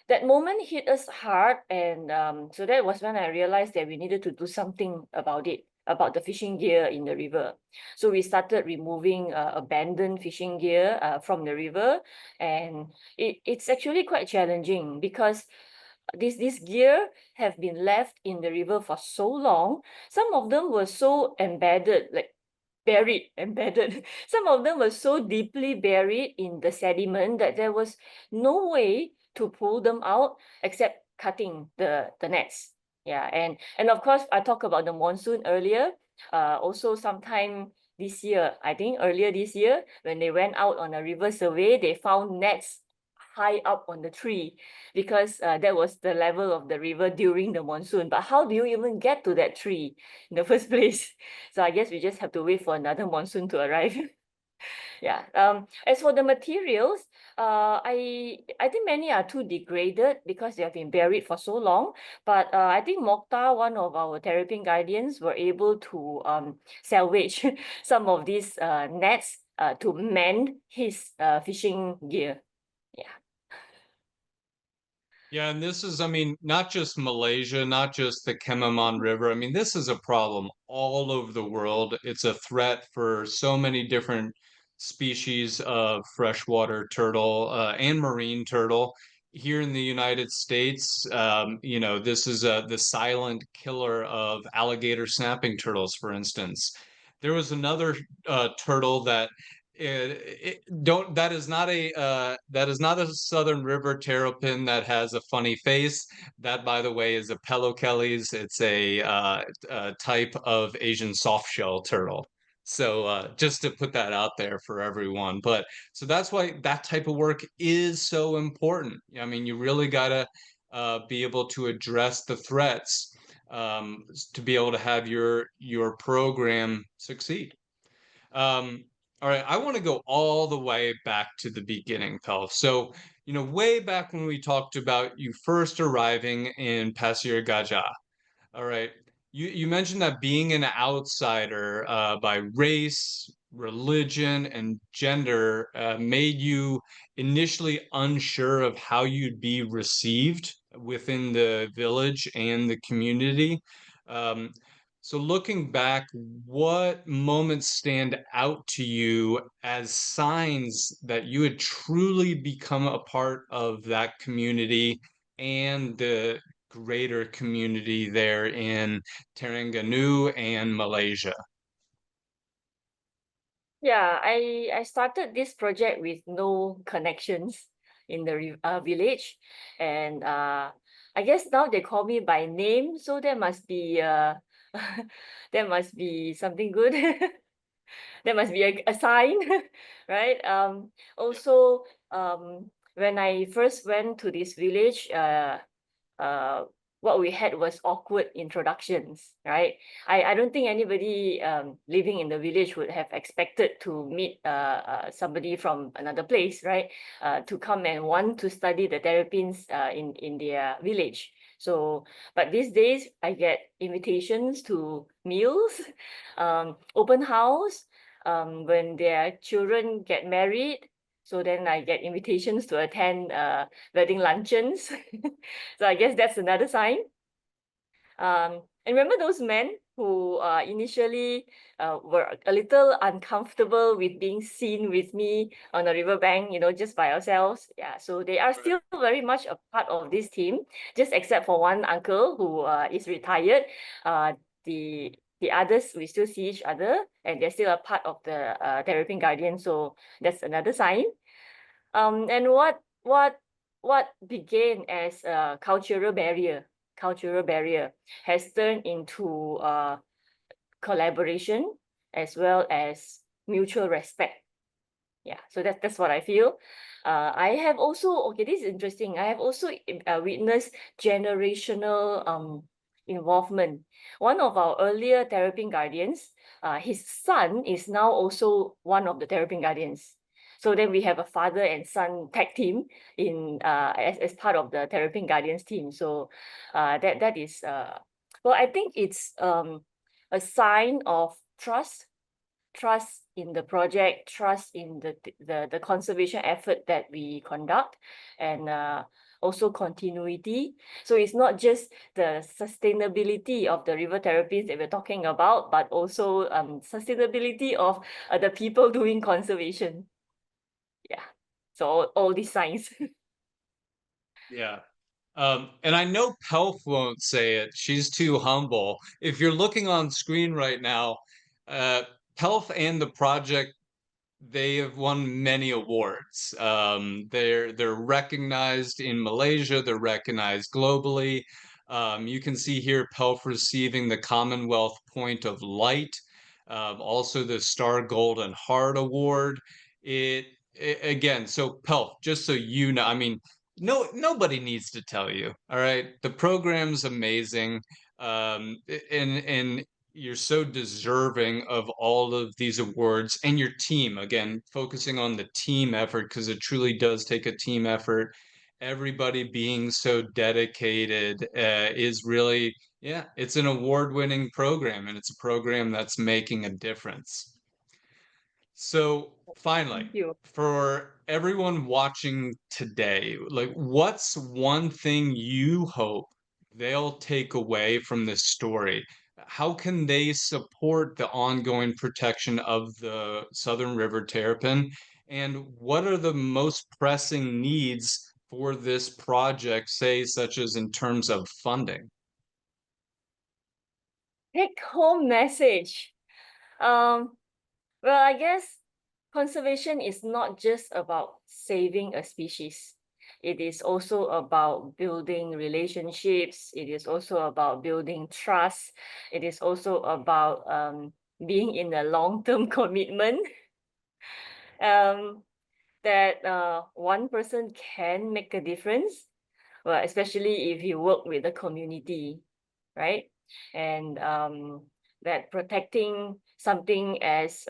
that moment hit us hard, and so that was when I realized that we needed to do something about it, about the fishing gear in the river. So we started removing abandoned fishing gear from the river, and it's actually quite challenging because this gear have been left in the river for so long. Some of them were so embedded, like embedded. Some of them were so deeply buried in the sediment that there was no way to pull them out except cutting the nets. Yeah, and of course I talked about the monsoon earlier. Also sometime this year, I think earlier this year, when they went out on a river survey, they found nets high up on the tree because that was the level of the river during the monsoon. But how do you even get to that tree in the first place? So I guess we just have to wait for another monsoon to arrive. Yeah. As for the materials, I think many are too degraded because they have been buried for so long. But I think Mokhtar, one of our Terrapin Guardians, were able to salvage some of these nets to mend his fishing gear. Yeah. Yeah, and this is, I mean, not just Malaysia, not just the Kemamon River. I mean, this is a problem all over the world. It's a threat for so many different species of freshwater turtle and marine turtle. Here in the United States, this is the silent killer of alligator snapping turtles, for instance. There was another turtle that don't that is not a Southern River Terrapin that has a funny face. That, by the way, is a Pelochelys. It's a type of Asian softshell turtle. So just to put that out there for everyone. But so that's why that type of work is so important. I mean, you really gotta be able to address the threats to be able to have your program succeed. Um, all right, I want to go all the way back to the beginning, Pelf. So, way back when we talked about you first arriving in Pasir Gajah. All right. You mentioned that being an outsider by race, religion, and gender made you initially unsure of how you'd be received within the village and the community. Um, so looking back, what moments stand out to you as signs that you had truly become a part of that community and the greater community there in Terengganu and Malaysia? Yeah, I started this project with no connections in the village, and I guess now they call me by name, so there must be there must be something good. There must be a sign, right? Also, when I first went to this village, uh, what we had was awkward introductions, right? I don't think anybody living in the village would have expected to meet somebody from another place, right? To come and want to study the terrapins in their village. So, but these days I get invitations to meals, open house, when their children get married. So then I get invitations to attend wedding luncheons. So I guess that's another sign. And remember those men who initially were a little uncomfortable with being seen with me on the riverbank, just by ourselves. Yeah, so they are still very much a part of this team, just except for one uncle who is retired. The others, we still see each other, and they're still a part of the Terrapin Guardians. So that's another sign. And what began as a cultural barrier has turned into collaboration as well as mutual respect. Yeah, so that's what I feel. I have also, okay, this is interesting. I have also witnessed generational involvement. One of our earlier Terrapin Guardians, his son is now also one of the Terrapin Guardians. So then we have a father and son tag team in as part of the Terrapin Guardians team. So that is well, I think it's a sign of trust in the project, trust in the conservation effort that we conduct, and also continuity. So it's not just the sustainability of the river terrapins that we're talking about, but also sustainability of the people doing conservation. Yeah. So all these signs. Yeah. And I know Pelf won't say it. She's too humble. If you're looking on screen right now, uh, Pelf and the project, they have won many awards. They're recognized in Malaysia. They're recognized globally. You can see here Pelf receiving the Commonwealth Point of Light, also the Star Golden Heart Award. It again, so Pelf, just so you know, I mean, nobody needs to tell you. All right, the program's amazing. And you're so deserving of all of these awards, and your team, again, focusing on the team effort, because it truly does take a team effort. Everybody being so dedicated is really, yeah, it's an award-winning program, and it's a program that's making a difference. So finally, Thank you. for everyone watching today, like, what's one thing you hope they'll take away from this story? How can they support the ongoing protection of the Southern River Terrapin? And what are the most pressing needs for this project, say, such as in terms of funding? Take home message. Um, well, I guess conservation is not just about saving a species. It is also about building relationships. It is also about building trust. It is also about being in a long-term commitment. Um, that one person can make a difference, well, especially if you work with the community, right? And that protecting something as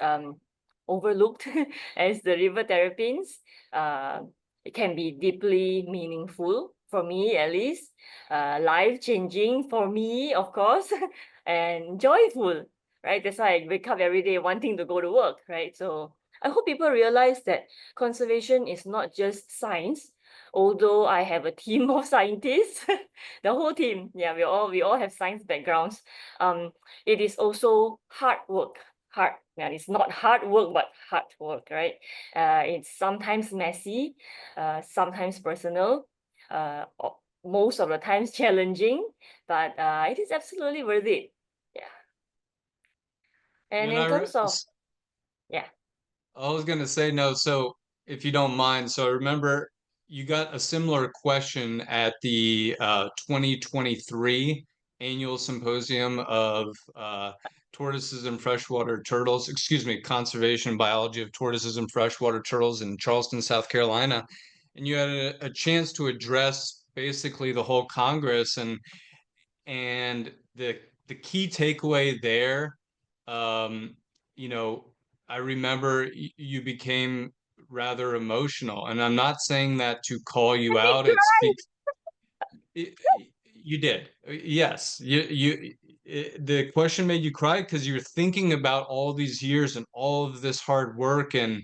overlooked as the river terrapins, uh, it can be deeply meaningful for me, at least, life-changing for me, of course, and joyful, right? That's why I wake up every day wanting to go to work, right? So I hope people realize that conservation is not just science, although I have a team of scientists, the whole team, yeah, we all have science backgrounds. It is also hard work. Hard, yeah, it's not hard work, but hard work, right? It's sometimes messy, sometimes personal, most of the times challenging, but it is absolutely worth it. Yeah. And And in terms of, yeah. I was gonna say no, so if you don't mind, so I remember you got a similar question at the 2023 annual symposium of tortoises and freshwater turtles, excuse me, conservation biology of tortoises and freshwater turtles in Charleston, South Carolina. And you had a chance to address basically the whole Congress, and the key takeaway there, um, you know, I remember you became rather emotional, and I'm not saying that to call you out. It speaks. It, you did, yes. The question made you cry because you're thinking about all these years and all of this hard work, and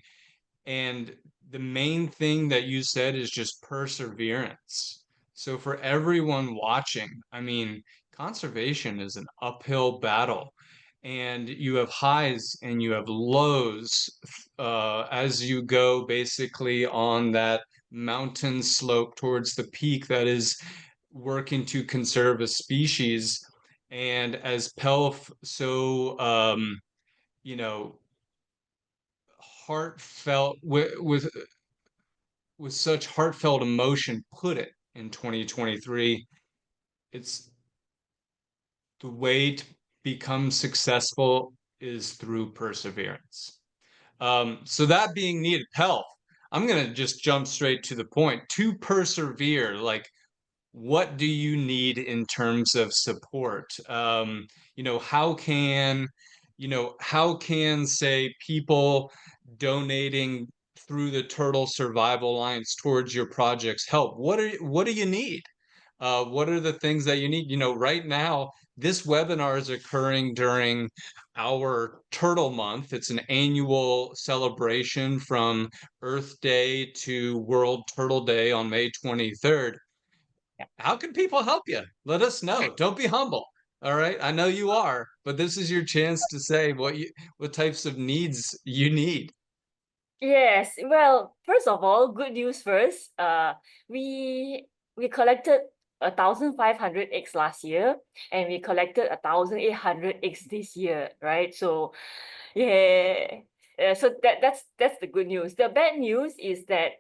the main thing that you said is just perseverance. So for everyone watching, I mean, conservation is an uphill battle, and you have highs and you have lows as you go basically on that mountain slope towards the peak that is working to conserve a species. And as Pelf so you know heartfelt with such heartfelt emotion put it in 2023, it's the way to become successful is through perseverance. So that being needed, health, I'm going to just jump straight to the point. To persevere, like, what do you need in terms of support? You know, how can say people donating through the Turtle Survival Alliance towards your project's help. What do you need? What are the things that you need? Right now, this webinar is occurring during our Turtle Month. It's an annual celebration from Earth Day to World Turtle Day on May 23rd. Yeah. How can people help you? Let us know. Don't be humble. All right. I know you are, but this is your chance to say what types of needs you need. Yes, well, first of all, good news first. We collected 1,500 eggs last year, and we collected 1,800 eggs this year, right? So, yeah, so that's the good news. The bad news is that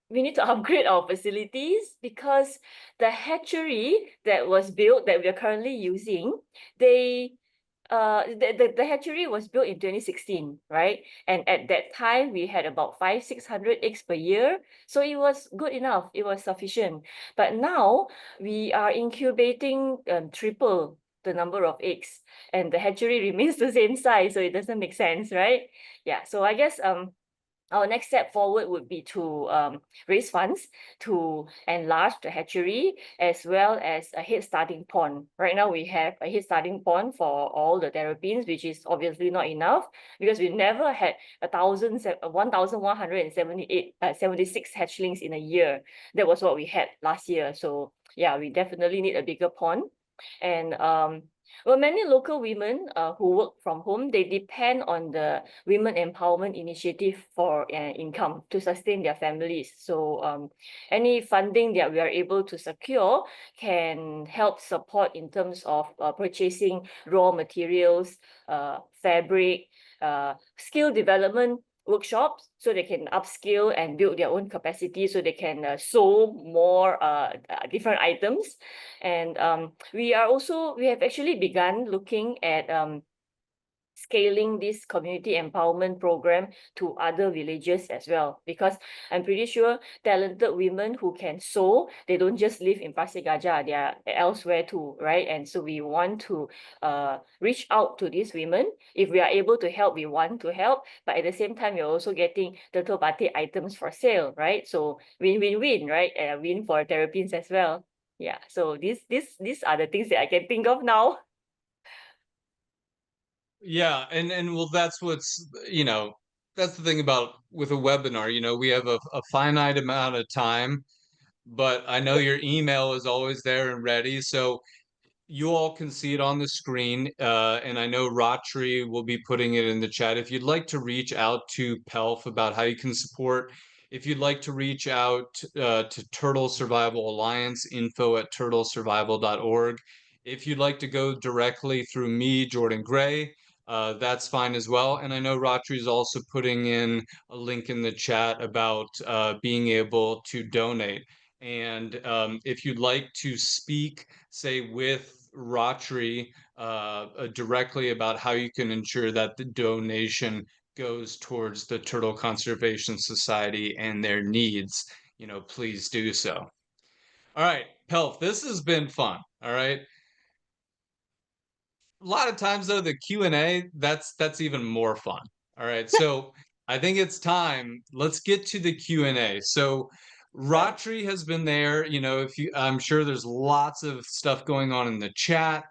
we need to upgrade our facilities because the hatchery that was built that we are currently using, they the hatchery was built in 2016, right? And at that time we had about 500-600 eggs per year, so it was good enough, it was sufficient. But now we are incubating triple the number of eggs, and the hatchery remains the same size, so it doesn't make sense, right? Yeah, so I guess our next step forward would be to raise funds to enlarge the hatchery as well as a head starting pond. Right now, we have a head starting pond for all the terrapins, which is obviously not enough because we never had 1,178, 76 hatchlings in a year. That was what we had last year. So yeah, we definitely need a bigger pond. And well, many local women who work from home, they depend on the Women Empowerment Initiative for income to sustain their families. So any funding that we are able to secure can help support in terms of purchasing raw materials, fabric, skill development workshops, so they can upskill and build their own capacity, so they can sew more different items. And we have actually begun looking at scaling this community empowerment program to other villages as well, because I'm pretty sure talented women who can sew, they don't just live in Pasir Gajah, they are elsewhere too, right? And so we want to reach out to these women. If we are able to help, we want to help, but at the same time you're also getting turtle batik items for sale, right? So win-win-win, right? And a win for terrapins as well. Yeah, so these are the things that I can think of now. Yeah, and well, that's the thing about with a webinar. We have a finite amount of time, but I know your email is always there and ready. So you all can see it on the screen, and I know Ratri will be putting it in the chat. If you'd like to reach out to Pelf about how you can support, if you'd like to reach out to Turtle Survival Alliance, info@turtlesurvival.org. If you'd like to go directly through me, Jordan Gray, that's fine as well. And I know Ratri is also putting in a link in the chat about being able to donate. And if you'd like to speak, say, with Ratri directly about how you can ensure that the donation goes towards the Turtle Conservation Society and their needs, please do so. All right, Pelf, this has been fun. All right. A lot of times though, the Q&A, that's even more fun. All right. So I think it's time. Let's get to the Q&A. So Ratri has been there. I'm sure there's lots of stuff going on in the chat.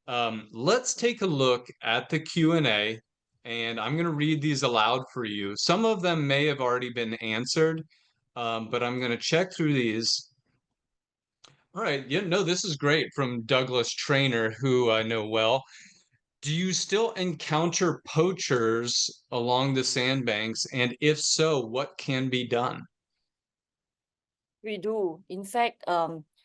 Let's take a look at the Q&A, and I'm going to read these aloud for you. Some of them may have already been answered, but I'm going to check through these. All right. Yeah, no, this is great from Douglas Trainer, who I know well. Do you still encounter poachers along the sandbanks? And if so, what can be done? We do. In fact,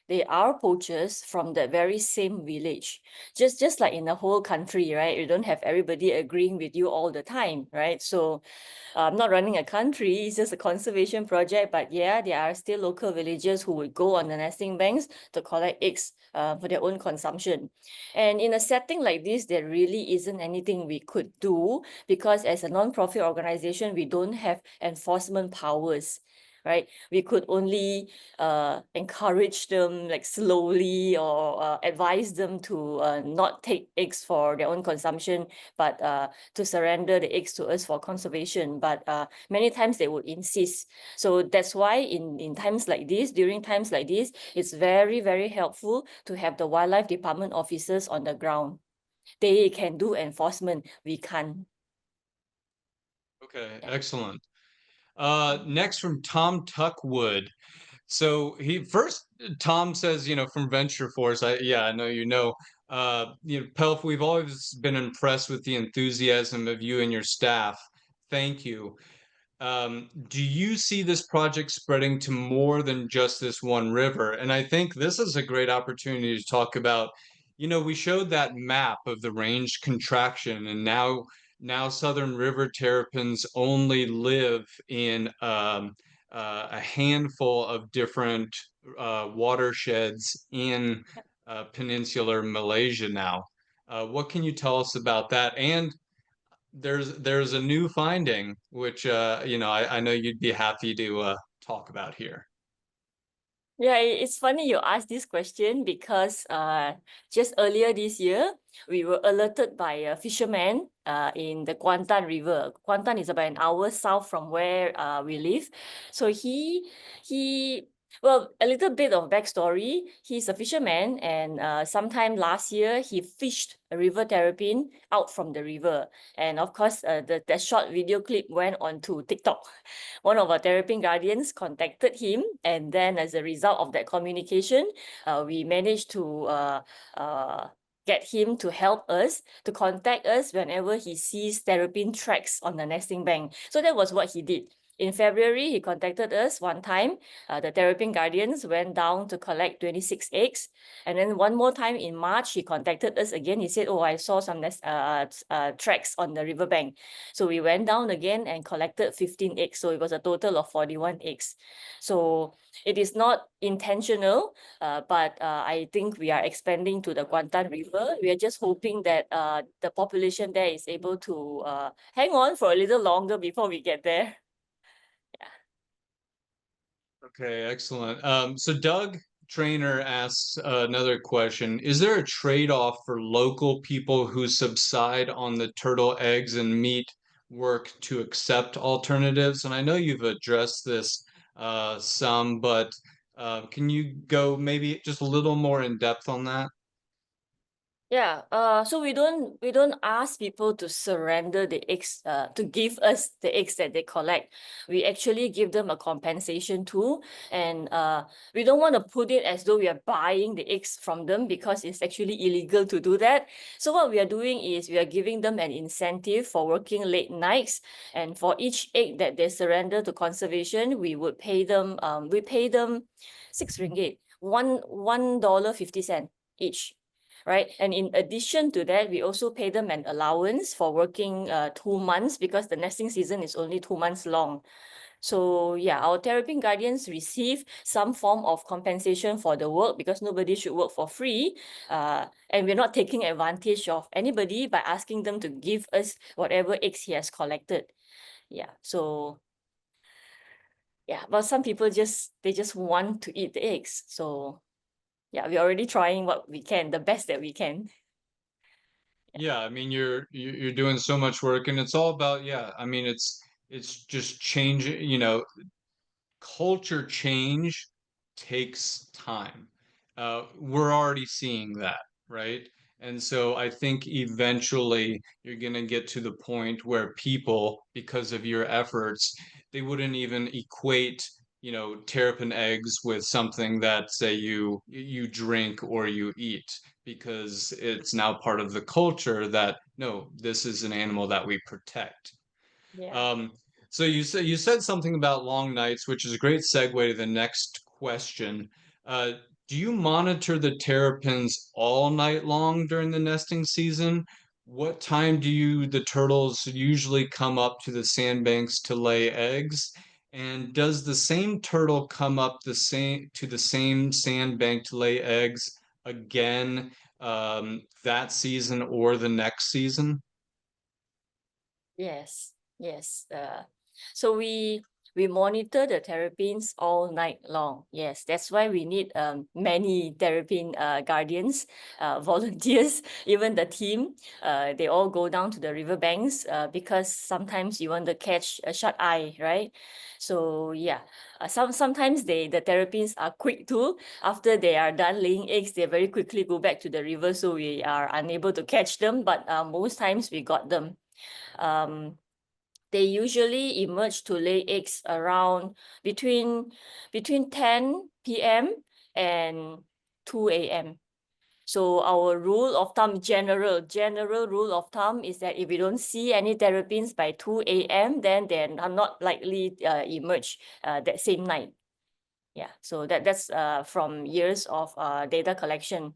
they are poachers from that very same village. Just like in the whole country, right? You don't have everybody agreeing with you all the time, right? So I'm not running a country, it's just a conservation project. But yeah, there are still local villagers who would go on the nesting banks to collect eggs for their own consumption. And in a setting like this, there really isn't anything we could do because as a non-profit organization, we don't have enforcement powers. right? We could only encourage them like slowly, or advise them to not take eggs for their own consumption, but to surrender the eggs to us for conservation. But many times they would insist. So that's why in times like this, during times like this, it's very, very helpful to have the wildlife department officers on the ground. They can do enforcement, we can't. Okay, excellent. Next from Tom Tuckwood. So he first Tom says, from Venture Force, I know Pelf, we've always been impressed with the enthusiasm of you and your staff. Thank you. Do you see this project spreading to more than just this one river? And I think this is a great opportunity to talk about, we showed that map of the range contraction, and now Southern River terrapins only live in a handful of different watersheds in peninsular Malaysia now. What can you tell us about that? And there's a new finding which I know you'd be happy to talk about here. Yeah, it's funny you asked this question because just earlier this year, we were alerted by a fisherman in the Kuantan River. Kuantan is about an hour south from where we live. So well, a little bit of backstory. He's a fisherman, and sometime last year, he fished a river terrapin out from the river. And of course, the short video clip went onto TikTok. One of our Terrapin Guardians contacted him, and then as a result of that communication, we managed to get him to help us, to contact us whenever he sees terrapin tracks on the nesting bank. So that was what he did. In February, he contacted us one time. The Terrapin Guardians went down to collect 26 eggs. And then one more time in March, he contacted us again. He said, oh, I saw some tracks on the riverbank. So we went down again and collected 15 eggs. So it was a total of 41 eggs. So it is not intentional, but I think we are expanding to the Kuantan River. We are just hoping that the population there is able to hang on for a little longer before we get there. Okay, excellent. So Doug Trainer asks another question. Is there a trade-off for local people who subside on the turtle eggs and meat work to accept alternatives? And I know you've addressed this some, but can you go maybe just a little more in depth on that? Yeah, so we don't ask people to surrender the eggs, to give us the eggs that they collect. We actually give them a compensation too, and we don't want to put it as though we are buying the eggs from them, because it's actually illegal to do that. So what we are doing is we are giving them an incentive for working late nights, and for each egg that they surrender to conservation, we pay them 6 ringgit, $1.50 each. Right. And in addition to that, we also pay them an allowance for working 2 months, because the nesting season is only 2 months long. So yeah, our Terrapin Guardians receive some form of compensation for the work, because nobody should work for free. And we're not taking advantage of anybody by asking them to give us whatever eggs he has collected. Yeah. So yeah, but some people they just want to eat the eggs. So yeah, we're already trying what we can, the best that we can. Yeah, I mean you're doing so much work, and it's all about, yeah, I mean it's just changing, culture change takes time. We're already seeing that, right? And so I think eventually you're going to get to the point where people, because of your efforts, they wouldn't even equate, terrapin eggs with something that, say, you drink or you eat, because it's now part of the culture that, no, this is an animal that we protect. Yeah. Um, so you said something about long nights, which is a great segue to the next question. Uh, do you monitor the terrapins all night long during the nesting season? What time do the turtles usually come up to the sandbanks to lay eggs? And does the same turtle come up to the same sandbank to lay eggs again that season or the next season? Yes, yes. So We monitor the terrapins all night long. Yes, that's why we need many terrapin guardians, volunteers, even the team. They all go down to the riverbanks because sometimes you want to catch a shut eye, right? So yeah, sometimes the terrapins are quick too. After they are done laying eggs, they very quickly go back to the river, so we are unable to catch them. But most times we got them. They usually emerge to lay eggs around between 10 p.m. and 2 a.m. So our rule of thumb, general rule of thumb is that if we don't see any terrapins by 2 a.m., then they are not likely emerge that same night. Yeah, so that's from years of data collection.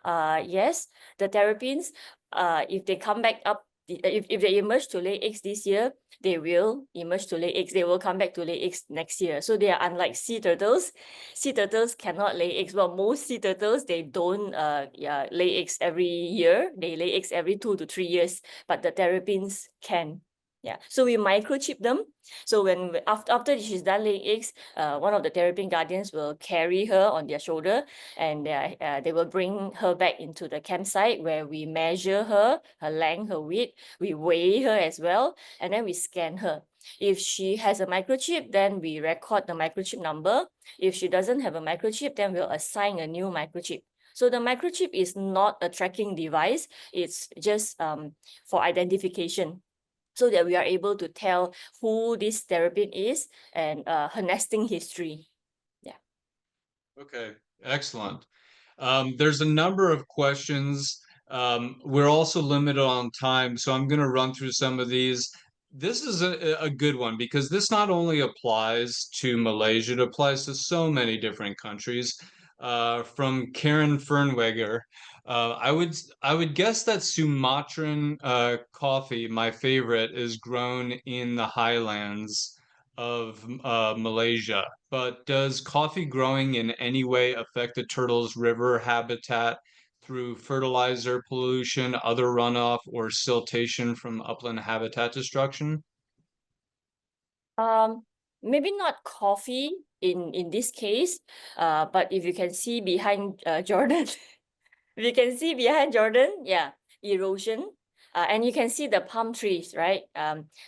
Yes, the terrapins, if they come back up, if they emerge to lay eggs this year, they will emerge to lay eggs. They will come back to lay eggs next year. So they are unlike sea turtles. Sea turtles cannot lay eggs. Well, most sea turtles, they don't lay eggs every year. They lay eggs every 2 to 3 years, but the terrapins can. Yeah, so we microchip them. So when after she's done laying eggs, one of the terrapin guardians will carry her on their shoulder, and they will bring her back into the campsite where we measure her length, her width, we weigh her as well, and then we scan her. If she has a microchip, then we record the microchip number. If she doesn't have a microchip, then we'll assign a new microchip. So the microchip is not a tracking device. It's just for identification, so that we are able to tell who this terrapin is and her nesting history. Yeah. Okay, excellent. There's a number of questions. We're also limited on time, so I'm going to run through some of these. This is a good one because this not only applies to Malaysia, it applies to so many different countries. From Karen Fernweger, I would guess that Sumatran coffee, my favorite, is grown in the highlands of Malaysia. But does coffee growing in any way affect the turtle's river habitat through fertilizer pollution, other runoff, or siltation from upland habitat destruction? Maybe not coffee in this case, but if you can see behind Jordan, if you can see behind Jordan, yeah, erosion. And you can see the palm trees, right?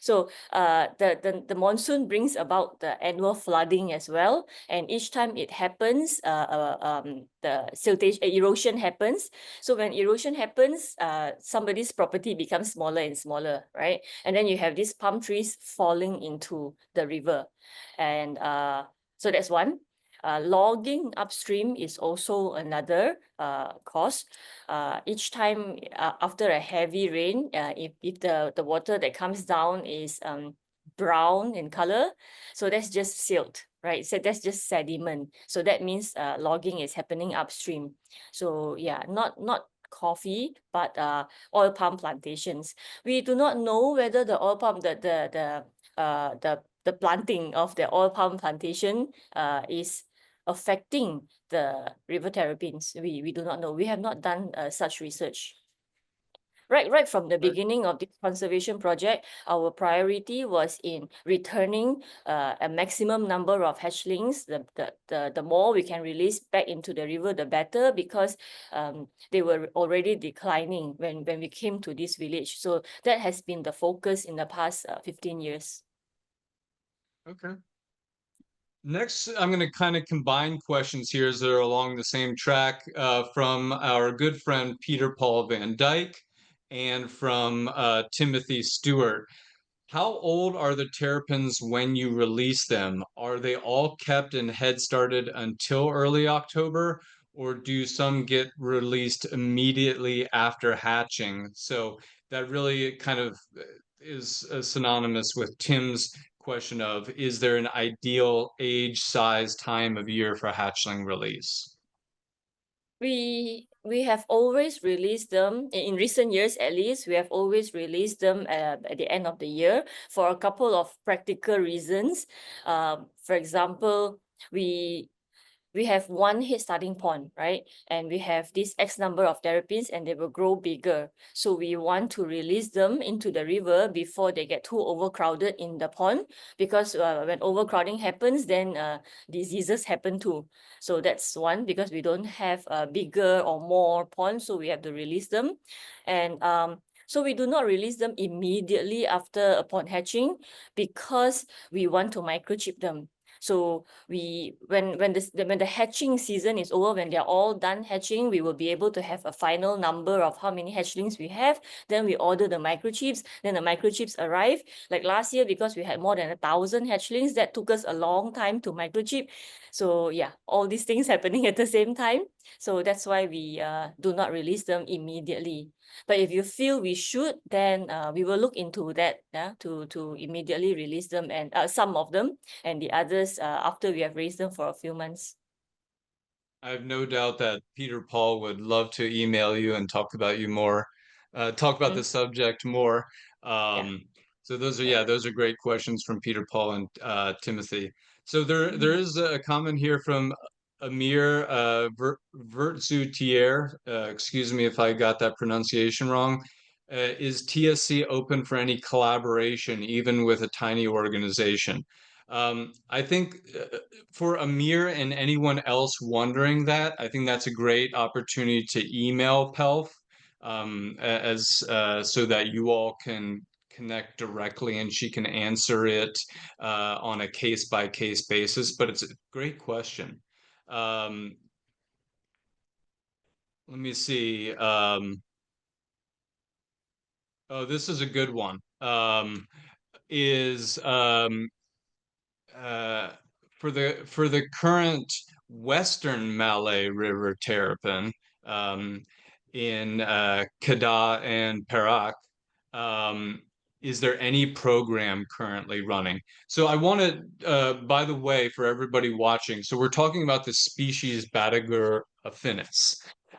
So the monsoon brings about the annual flooding as well. And each time it happens, the siltation, erosion happens. So when erosion happens, somebody's property becomes smaller and smaller, right? And then you have these palm trees falling into the river. And so that's one. Logging upstream is also another cause. Each time after a heavy rain, if the water that comes down is brown in color, so that's just silt, right? So that's just sediment. So that means logging is happening upstream. So yeah, not coffee, but oil palm plantations. We do not know whether the oil palm, the planting of the oil palm plantation is affecting the river terrapins. We do not know. We have not done such research. Right from the beginning of this conservation project, our priority was in returning a maximum number of hatchlings. The more we can release back into the river, the better, because they were already declining when we came to this village. So that has been the focus in the past 15 years. Okay. Next, I'm going to kind of combine questions here as they're along the same track from our good friend Peter Paul Van Dyke and from Timothy Stewart. How old are the terrapins when you release them? Are they all kept and head started until early October, or do some get released immediately after hatching? So that really kind of is synonymous with Tim's question of, is there an ideal age, size, time of year for hatchling release? We have always released them in recent years. At least we have always released them at the end of the year for a couple of practical reasons. For example, we we have one head starting pond, right? And we have this X number of terrapins and they will grow bigger. So we want to release them into the river before they get too overcrowded in the pond, because when overcrowding happens, then diseases happen too. So that's one, because we don't have a bigger or more ponds, so we have to release them. And so we do not release them immediately after upon hatching, because we want to microchip them. So when the hatching season is over, when they're all done hatching, we will be able to have a final number of how many hatchlings we have. Then we order the microchips. Then the microchips arrive. Like last year, because we had more than 1,000 hatchlings, that took us a long time to microchip. So yeah, all these things happening at the same time. So that's why we do not release them immediately. But if you feel we should, then we will look into that, to immediately release them, and some of them, and the others after we have raised them for a few months. I have no doubt that Peter Paul would love to email you and talk about you more, talk about the Mm, subject more. yeah, So those are, yeah. yeah, those are great questions from Peter Paul and Timothy. So there Mm, is a comment here from Amir Vertzutier. Excuse me if I got that pronunciation wrong. Is TSC open for any collaboration, even with a tiny organization? I think for Amir and anyone else wondering that, I think that's a great opportunity to email Pelf, as so that you all can connect directly and she can answer it on a case by case basis. But it's a great question. Um, Let me see. Oh, this is a good one. Is uh, for the current Western Malay River Terrapin, um, in Kedah and Perak, um, is there any program currently running? So I want to, by the way, for everybody watching, so we're talking about the species Batagur affinis.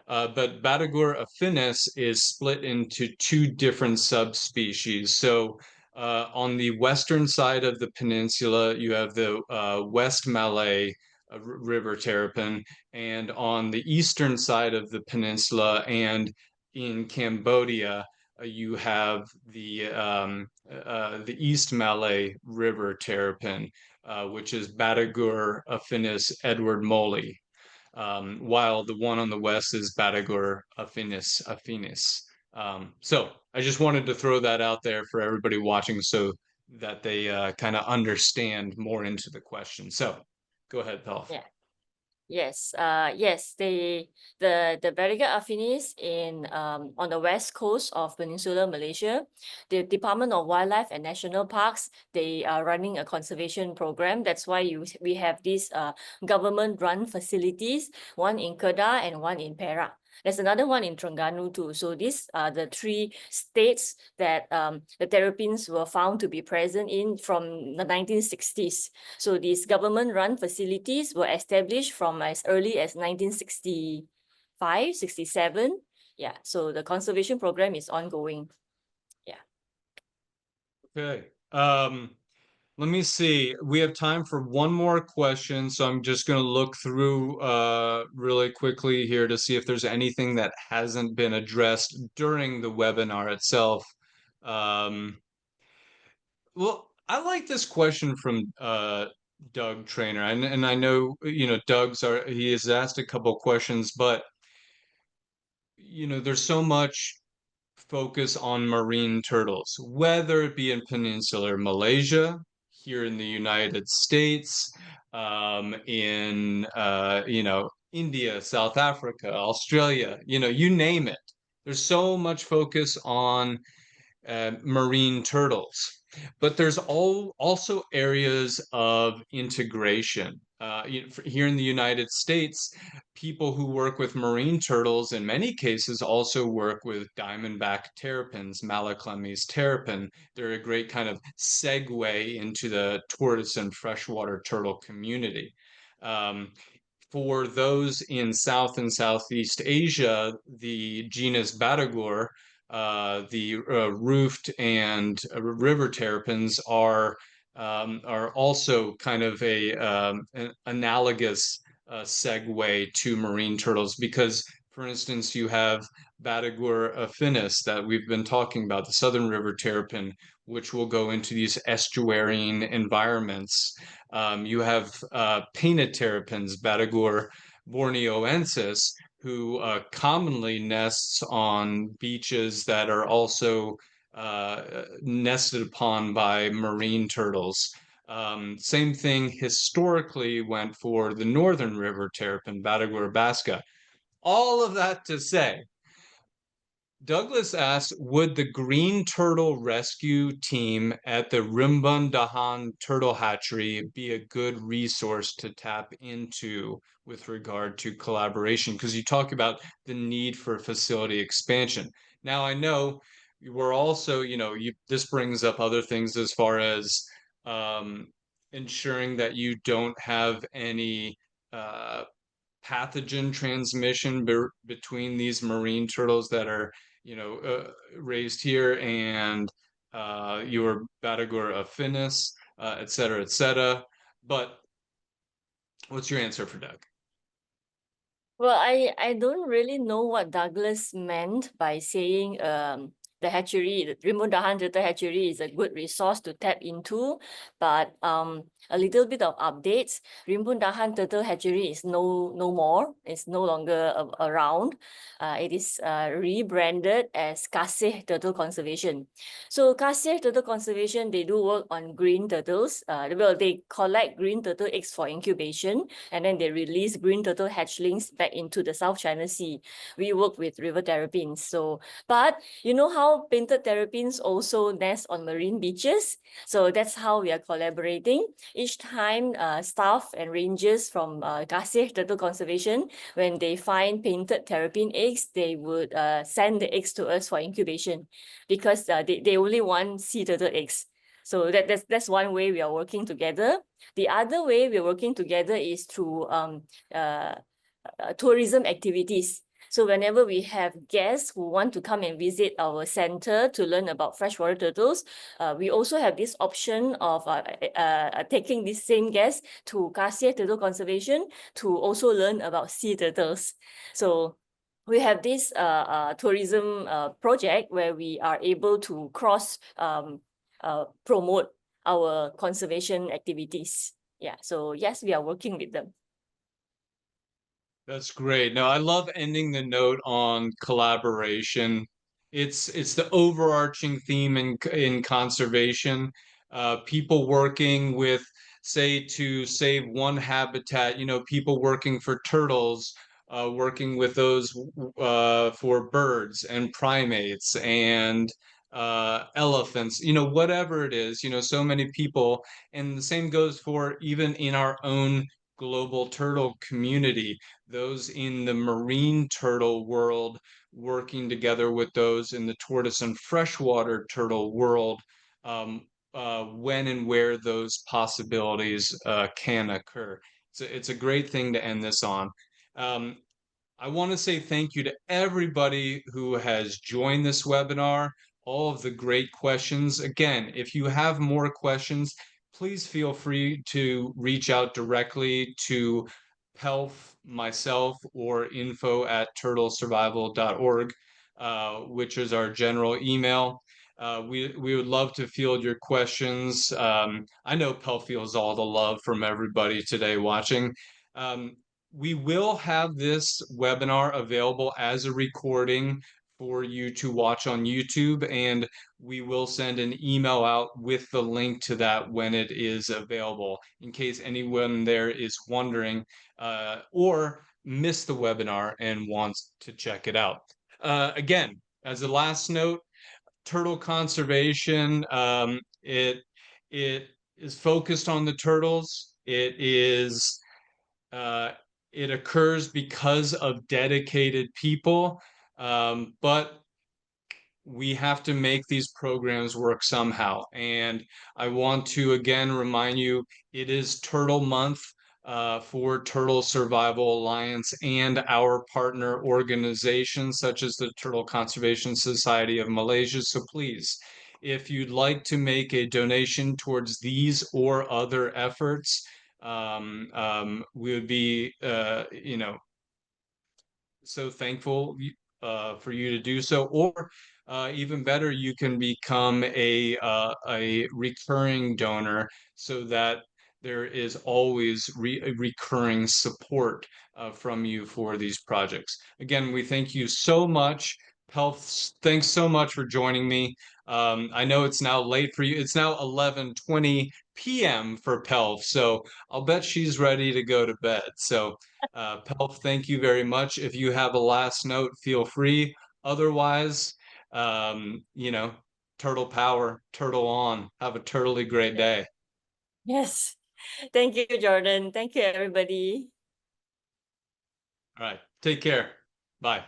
But Batagur affinis is split into two different subspecies. So on the western side of the peninsula, you have the West Malay River Terrapin, and on the eastern side of the peninsula and in Cambodia, you have the East Malay River Terrapin, which is Batagur affinis Edward Moley, while the one on the west is Batagur affinis. So I just wanted to throw that out there for everybody watching so that they kind of understand more into the question. So go ahead, Pelf. yeah. Yes, yes, the Batagur affinis in on the west coast of Peninsular Malaysia, the Department of Wildlife and National Parks, they are running a conservation program. That's why we have these government-run facilities, one in Kedah and one in Perak. There's another one in Terengganu too. So these are the three states that the terrapins were found to be present in from the 1960s. So these government-run facilities were established from as early as 1965, 67. Yeah, so the conservation program is ongoing. Yeah. Okay. Let me see. We have time for one more question, so I'm just going to look through really quickly here to see if there's anything that hasn't been addressed during the webinar itself. Um, well, I like this question from Doug Trainer, and I know he has asked a couple questions, but there's so much focus on marine turtles, whether it be in Peninsular Malaysia, here in the United States, in India, South Africa, Australia, you name it. There's so much focus on marine turtles. But there's also areas of integration. Here in the United States, people who work with marine turtles in many cases also work with diamondback terrapins, Malaclemys terrapin. They're a great kind of segue into the tortoise and freshwater turtle community. Um, for those in South and Southeast Asia, the genus Batagur, the roofed and river terrapins are also kind of an analogous segue to marine turtles because, for instance, you have Batagur affinis that we've been talking about, the Southern River Terrapin, which will go into these estuarine environments. You have painted terrapins, Batagur borneoensis, who commonly nests on beaches that are also nested upon by marine turtles. Same thing historically went for the Northern River Terrapin, Batagur basca. All of that to say, Douglas asked, would the green turtle rescue team at the Rimbundahan Turtle Hatchery be a good resource to tap into with regard to collaboration? Because you talk about the need for facility expansion. Now, I know we're also, this brings up other things as far as um, ensuring that you don't have any uh, pathogen transmission between these marine turtles that are, raised here and your Batagur affinis, et cetera, et cetera. But what's your answer for Doug? Well, I don't really know what Douglas meant by saying the hatchery, the Rimbundahan Turtle Hatchery is a good resource to tap into, but a little bit of updates. Rimbundahan Turtle Hatchery is no more. It's no longer around. It is rebranded as Kasih Turtle Conservation. So Kasih Turtle Conservation, they do work on green turtles. Well, they collect green turtle eggs for incubation, and then they release green turtle hatchlings back into the South China Sea. We work with river terrapins. So, but you know how painted terrapins also nest on marine beaches? So that's how we are collaborating. Each time staff and rangers from Kasih Turtle Conservation, when they find painted terrapin eggs, they would send the eggs to us for incubation because they only want sea turtle eggs. So that's one way we are working together. The other way we're working together is through tourism activities. So whenever we have guests who want to come and visit our center to learn about freshwater turtles, we also have this option of taking these same guests to Kasih Turtle Conservation to also learn about sea turtles. So we have this tourism project where we are able to cross promote our conservation activities. Yeah, so yes, we are working with them. That's great. No, I love ending the note on collaboration. It's the overarching theme in conservation. People working with, say, to save one habitat, people working for turtles, working with those for birds and primates and elephants, whatever it is, so many people. And the same goes for even in our own global turtle community, those in the marine turtle world working together with those in the tortoise and freshwater turtle world, when and where those possibilities can occur. It's a great thing to end this on. Um, I want to say thank you to everybody who has joined this webinar, all of the great questions. Again, if you have more questions, please feel free to reach out directly to Pelf, myself, or info@turtlesurvival.org, which is our general email. We would love to field your questions. I know Pelf feels all the love from everybody today watching. Um, we will have this webinar available as a recording for you to watch on YouTube, and we will send an email out with the link to that when it is available, in case anyone there is wondering or missed the webinar and wants to check it out. Again, as a last note, turtle conservation, it is focused on the turtles. Uh, it occurs because of dedicated people, but we have to make these programs work somehow. And I want to again remind you, it is Turtle Month for Turtle Survival Alliance and our partner organizations such as the Turtle Conservation Society of Malaysia. So please, if you'd like to make a donation towards these or other efforts, We would be, so thankful for you to do so. Or even better, you can become a recurring donor so that there is always a recurring support from you for these projects. Again, we thank you so much. Pelf, thanks so much for joining me. I know it's now late for you. It's now 11:20 p.m. for Pelf, so I'll bet she's ready to go to bed. So Pelf, thank you very much. If you have a last note, feel free. Otherwise, you know, turtle power, turtle on. Have a turtly great day. Yes. Thank you, Jordan. Thank you, everybody. All right. Take care. Bye.